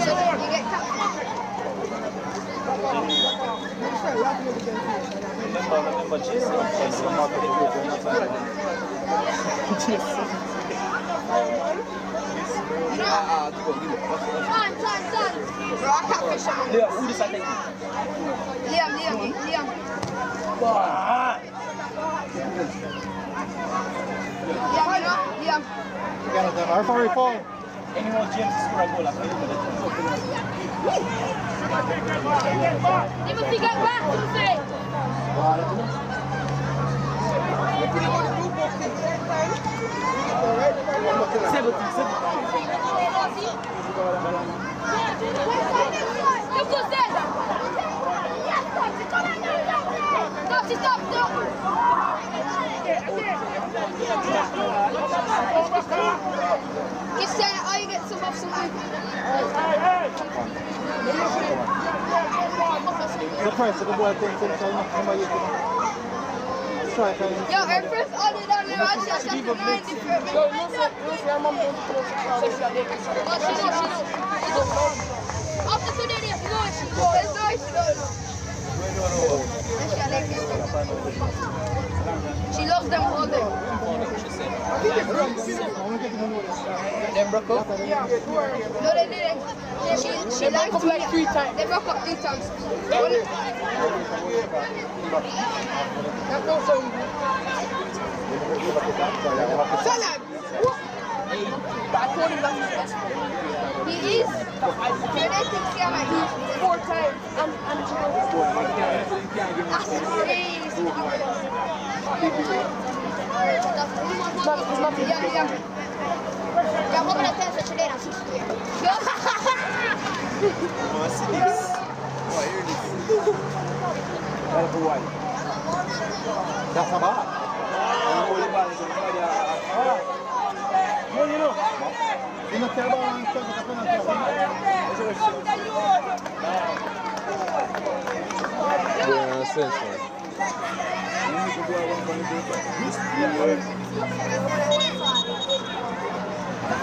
So you get cut. Remember Jason? Time. Bro, I can't fish him. Liam, who this I think? Liam. Liam. Our far fall. Anyone James score a goal after Never forget back to the 17. He's saying, oh, you get some off some food. The price of the boy thing, so somebody try to. Yo, our first order down there, I just have to 9 different. No, she knows. After today, they know she knows. There's no she don't know. She loves them all day. Them broke up? No, they didn't. She liked me like 3 times. They broke up 3 times. Salad! But I told him that's his best friend. He is. They think I'm like 4 times. I'm that's crazy. Yeah. Yeah, what about that? Today, I'm 6 years. That's a bar. Well, you know. You know, tell about one thing, Yeah, sense, man.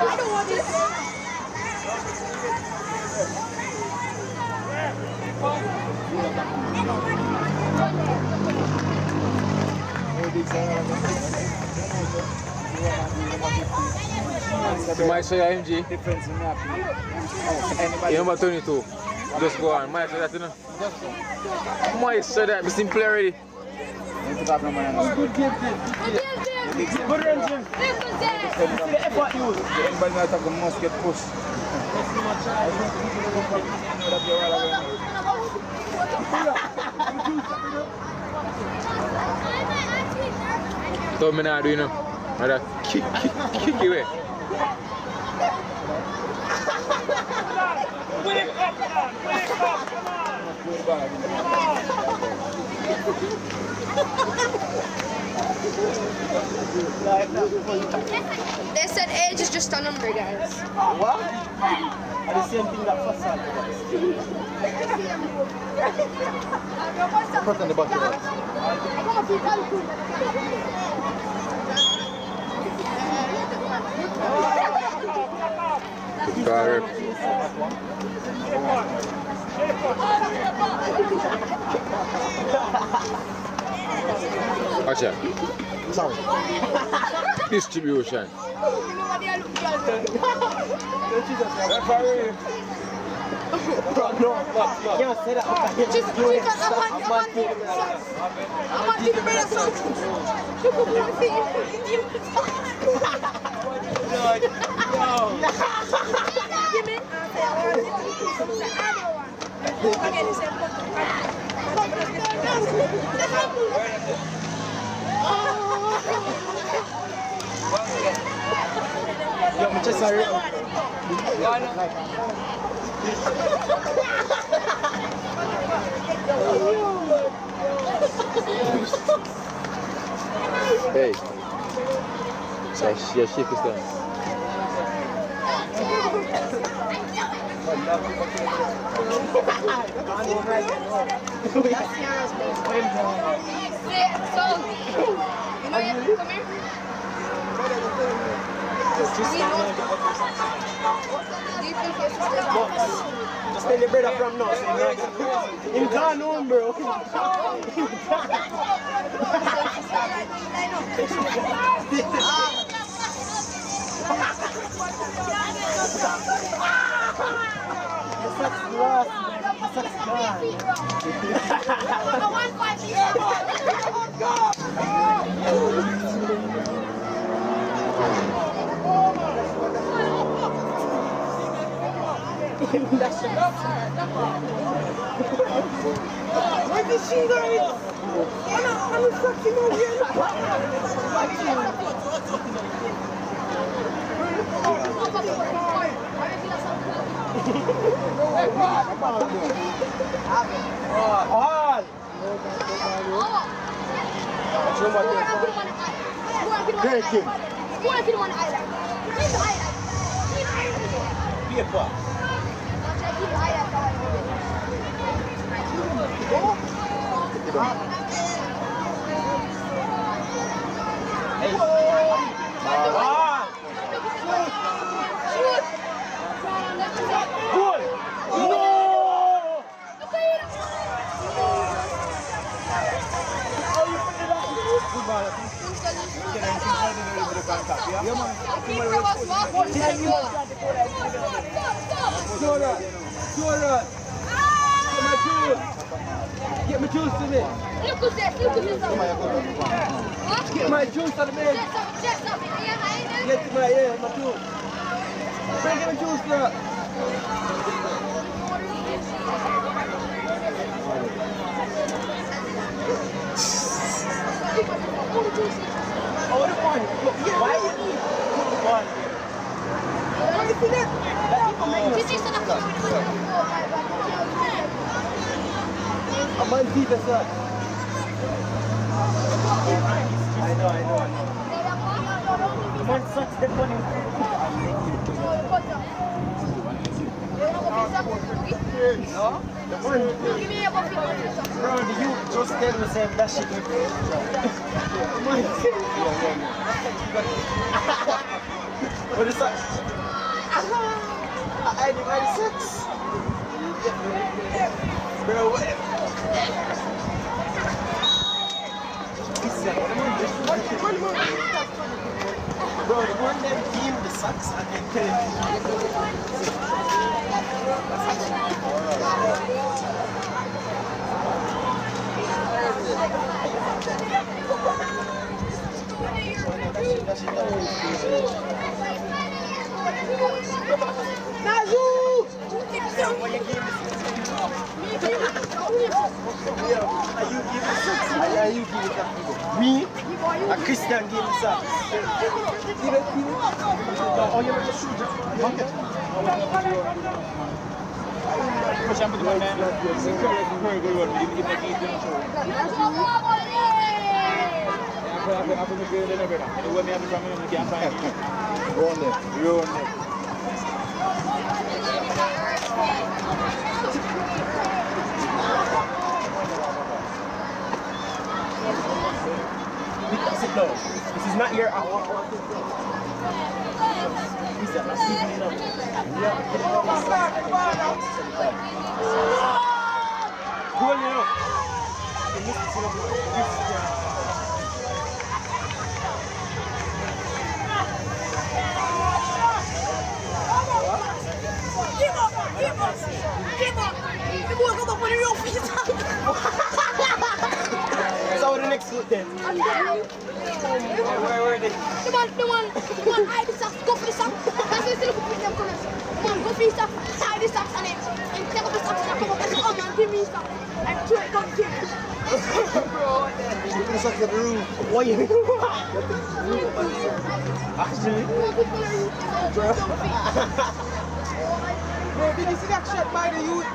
I don't want this. You might show your MG. You number 22. Just go on. Might show that, you know. Might show that. Be simple already. Good run, Jim. See the effort you use. Everybody not have the must get pushed. So me not do, you know. Mother kick away. Wake up, man. Wake up, come They said age is just a number, guys. What? And the same thing that first time. Put on the bucket. Got her. Watch out. Sorry. Distribution. Referee. No, can't say that. Just because I want you to bring us something. You put my feet in Give me. Yo, I'm just sorry. Hey. So your shift is done. Just tell your brother from now. Him gone home, bro. Where did she go? I'm fucking over here. Great kid. Get my juice to me. Look who's this. Get my juice out of me. Just something. Get my juice. Bring my juice now. Oh, the one. Why you eat one? What is it? I'm on deep as well. I know. Man, such the funny. No? Give me a buffet. Bro, the youth just tell me saying that shit. What is that? I did my sex. Bro, what? Bro, the one that gave the sucks and then tell you give it up. Me? A Christian gave me sucks. Give it. Oh, you're not a shooter. Sit down. This is not your hour. Is that not sleeping enough? Go on now. So the next foot then? Where are they? Come on, hide the socks, go for the socks. That's why still put them corners. Come on, go for the socks, hide the socks on it. And take up the socks and come up and say, oh man, give me socks. And try to come here. Bro, you put the socks in the room. What you actually? Bro, did you see that shot by the youth?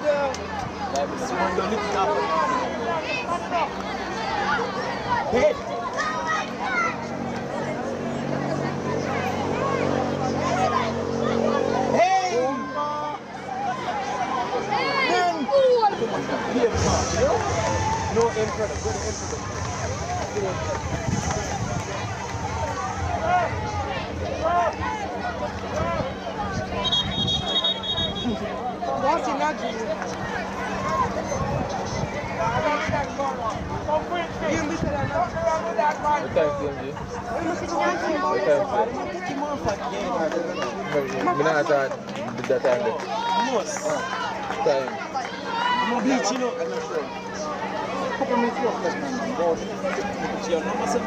Hey! No emperor, good emperor. What's in that dream? Give me that. What time is that time? Most. Time. I'm bleach, you know. Couple minutes left, man. Go. Your number 7.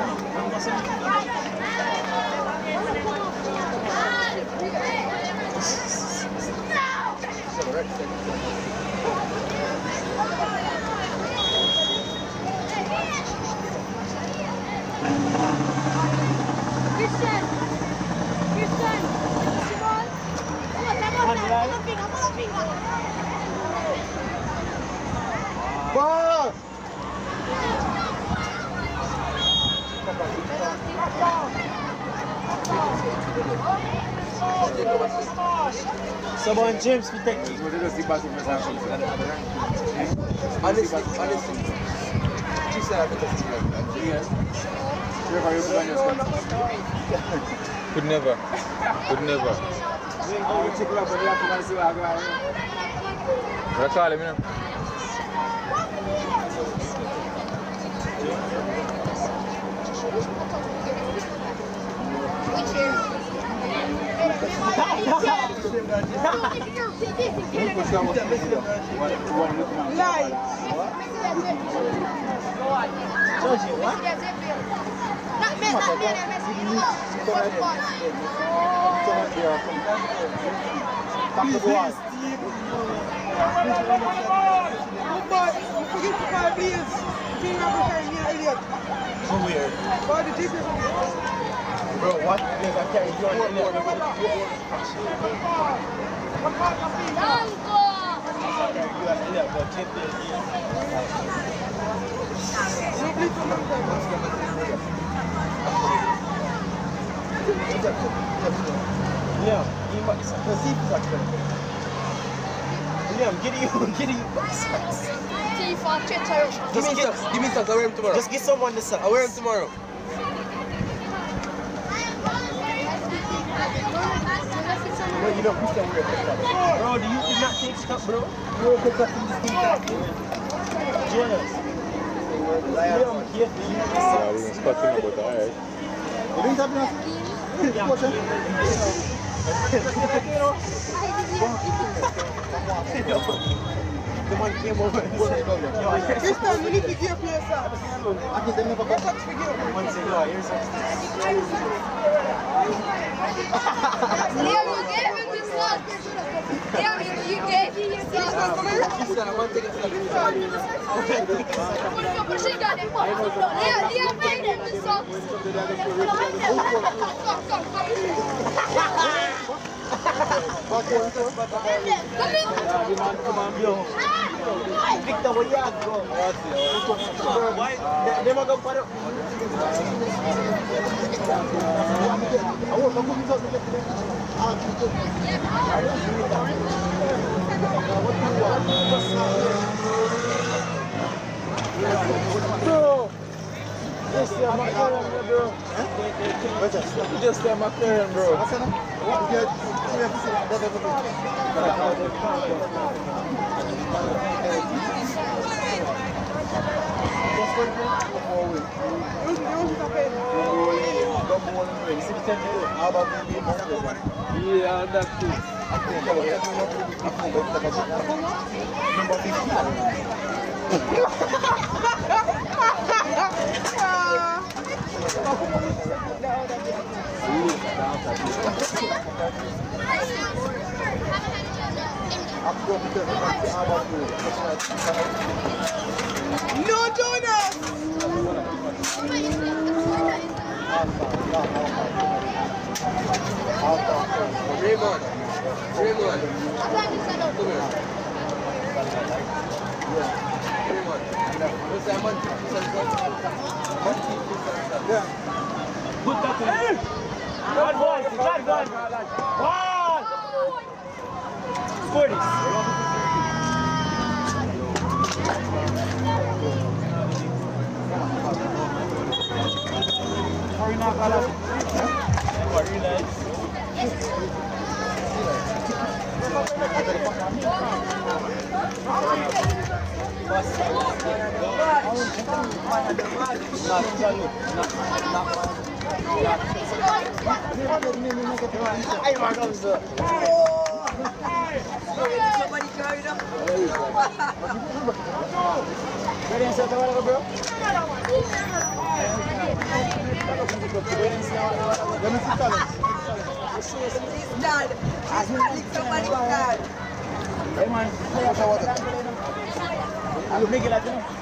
Ball! Someone James we take it. Honestly. She said I better see that. Could never. That's all, you know. Lie. Forget to call Blaze. King of the Elliot. So weird. Call the GPS. Bro, what? Yes, I carry you on Give me socks, I wear them tomorrow. Just give someone the socks. I wear them tomorrow. Bro, you don't push them wear socks. Bro, do you did not take socks, bro? You will pick up in this thing. Jealous. Liam, careful, you need the socks. Even spotting about the alright. You didn't have enough? The man came over and said, This time you need to give me a sock. I think they never Your socks for you. one said, no, here's socks. Liam, you gave him the socks. Liam, you gave him the socks. Listen, I want to take a socks. But she got it. Liam made him the socks. Come on, yo. Victor, where you at, bro? Why? They might go for it. Bro! Just say my current, bro. Just say my current, bro. Yeah, that's it. No, Jonas! Raymond. Raymond. Come here. Raymond. You say I'm on Put that in. Bad boys, bad gun. One. Score this. Somebody carried up. Dad, somebody dad. Hey man, I'll make it like that.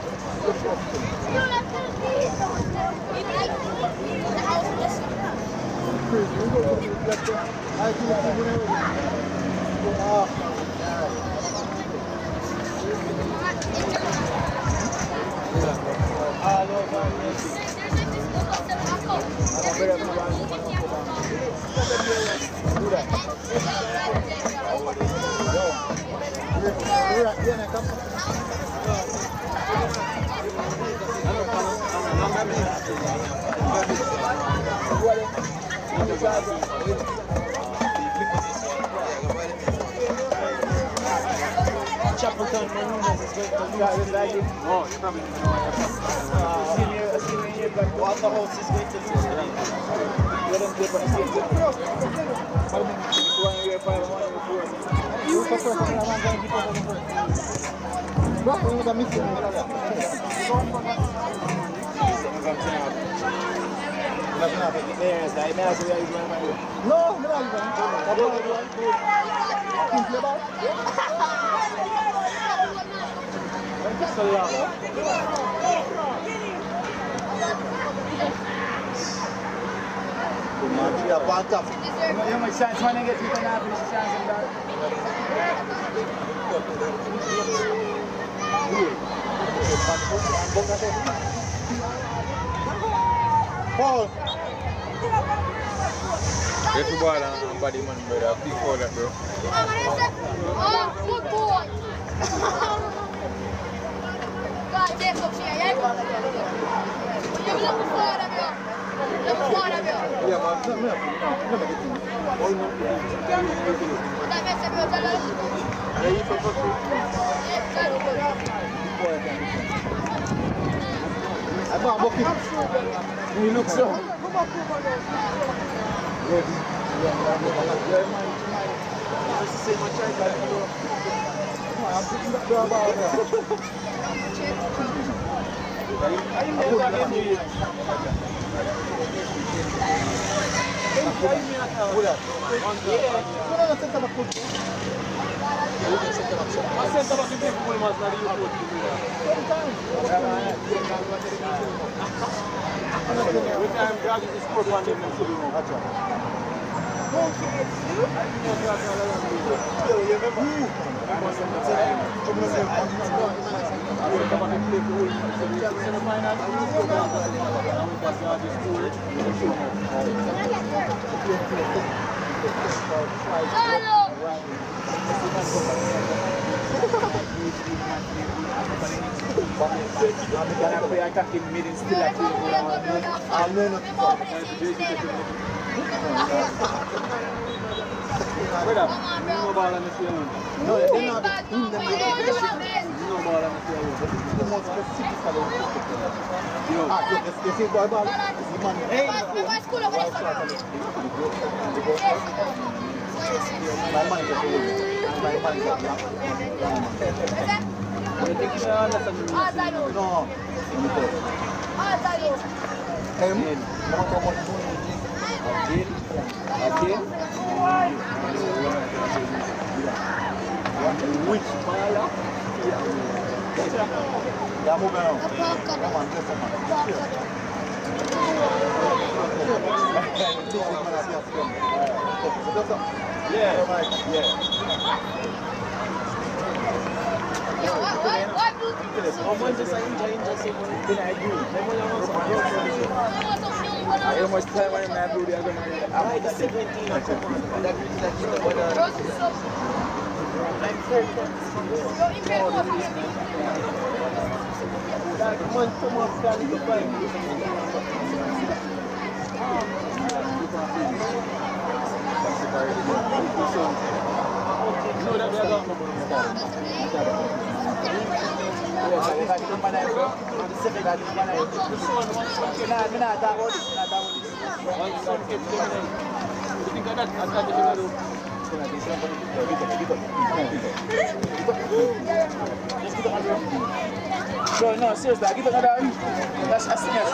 Chapelton Marooners is going to lose. Oh, it's coming. Waterhouse is going to lose the league. You don't play for the same thing. It's 1 year, 5, 1 year, 4. You for first, I'm going to keep on first. Bro, we got missing. No, no, How much chance when I get you can have this chance in that? Paul. If you ball and body man, brother, I'll pick for that, bro. Oh, good boy. God, get up here, yeah? You're looking forward of you. Looking forward of you. Yeah, but no, That makes me tell you. I'm not walking. You look so. How much time I have to do the other man? I'm 17. No, seriously, I give it another. That's a serious.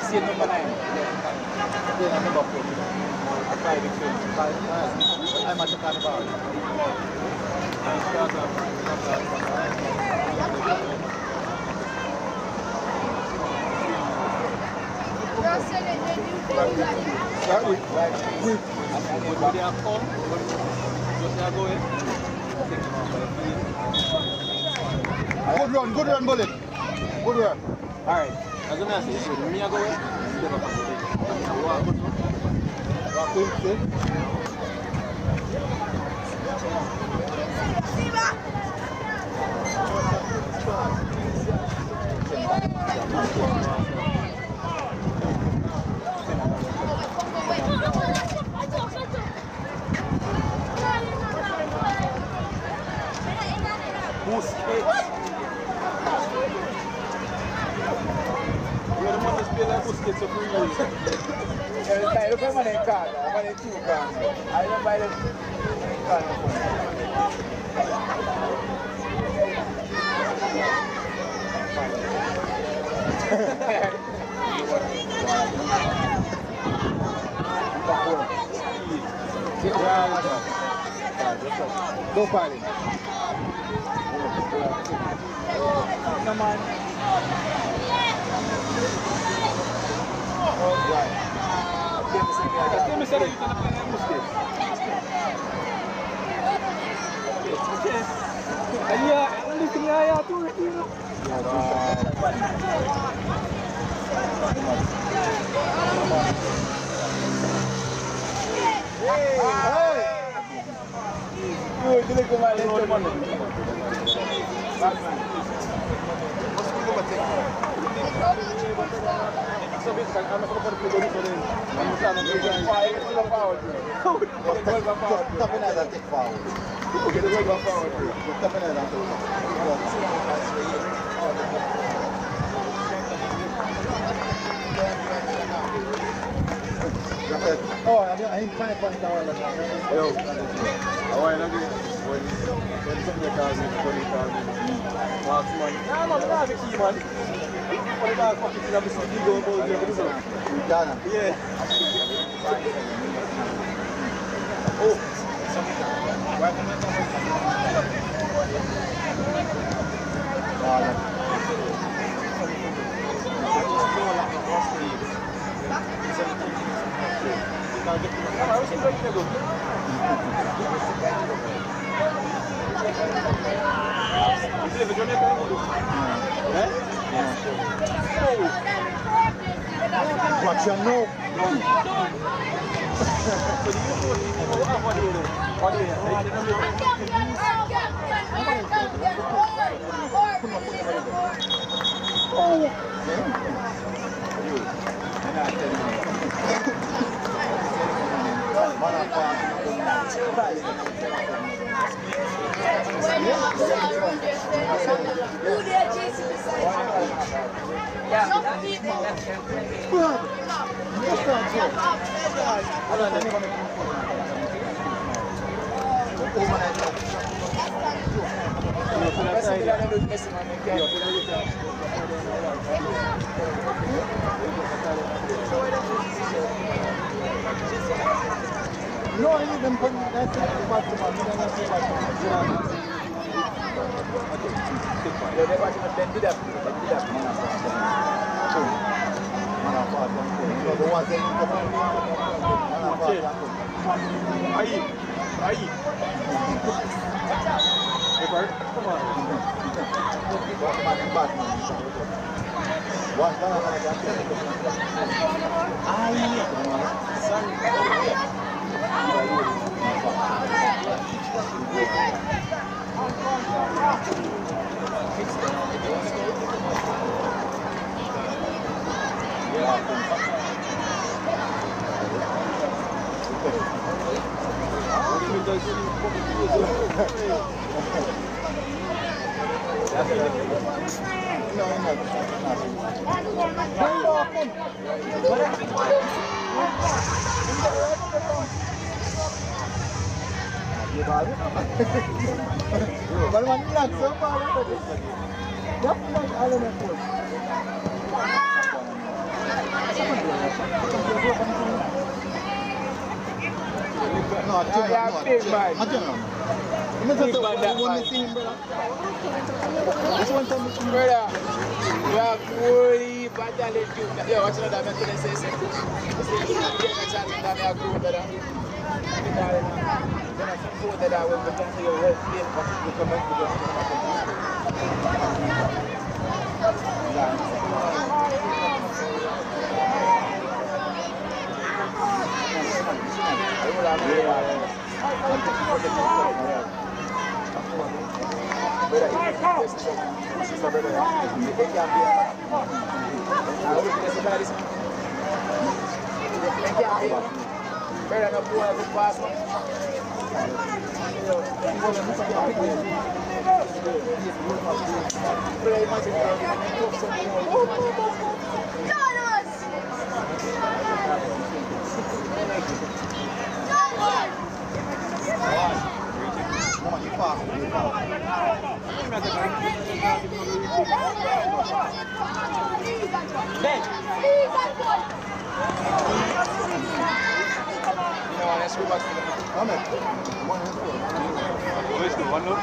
See number 9. I'm at the carnival. Good run, bullet. Good run. Alright, as a message, me I go away. Busquets. You're the man who's playing like Busquets for 3 years. Look at the money card. I'm going to 2 cards. I don't buy the card. Go party. Come on. Oh, right. Let me say that you can play like Busquets. Okay. And yeah, I'm looking at you too. Oh, I didn't find it down. Yo, I want to when somebody calls me, when he calls me, Marks man, nah man, I'm not a key man. When the dog fucking thing, I'm just going to go about there, yeah. Oh. What you know? No, I need them from that to Let's go back to the let's go, one look.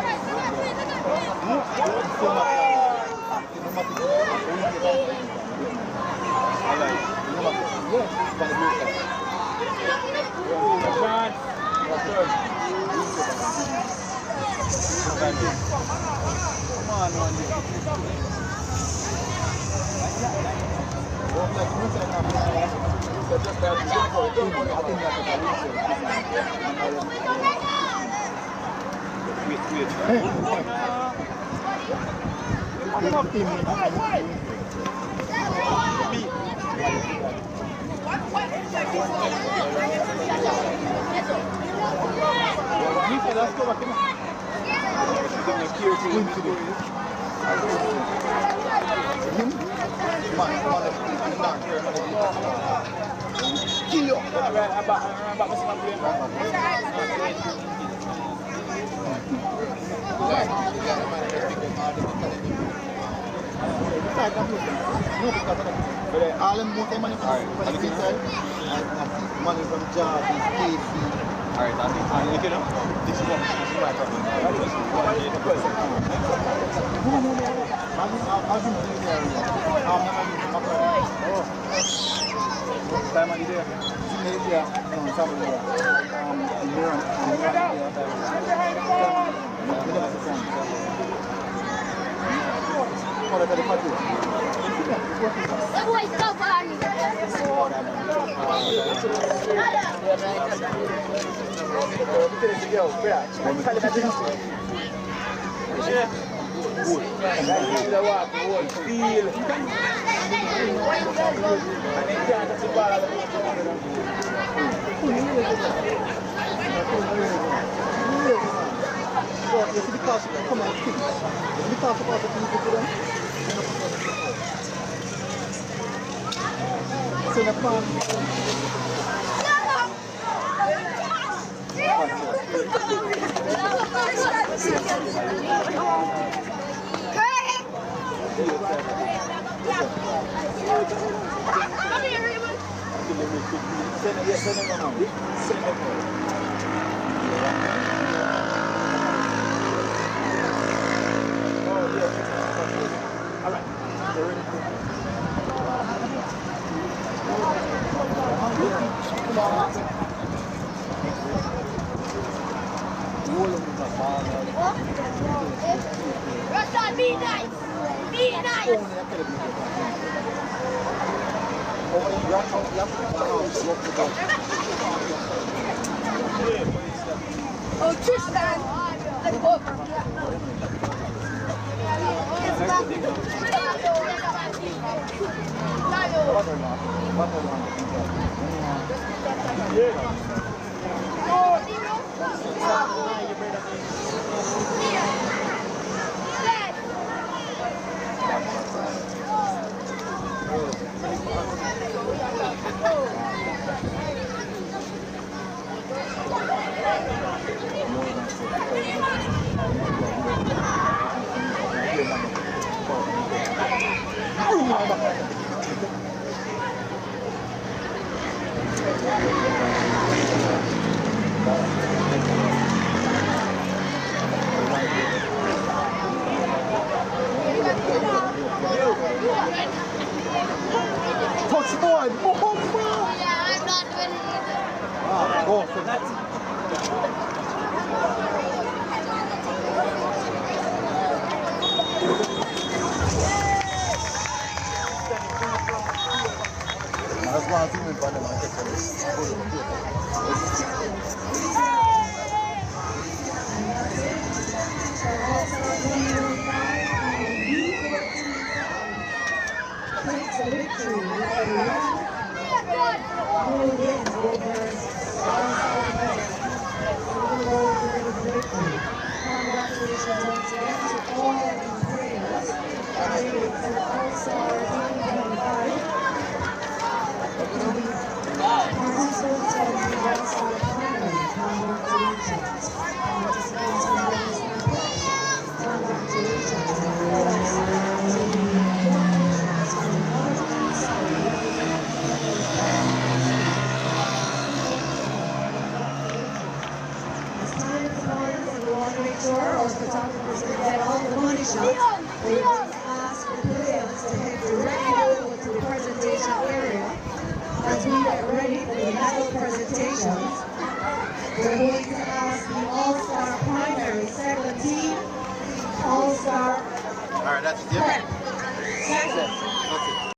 All them money from money from jobs, KC. Alright, that's it. You know, this is my problem. I've been playing there. What time are you there? Russia, be nice! Be nice! Oh, Tristan! Let's go! Touch the board! Yeah, I'm not doing it. Go for that. That's why I'm feeling bad about Congratulations once again to all shots. We're going to ask the players to head directly over to the presentation area as we get ready for the medal presentations. We're going to ask the All-Star Primary Second Team, All-Star Alright, that's it. Prep Second. Okay.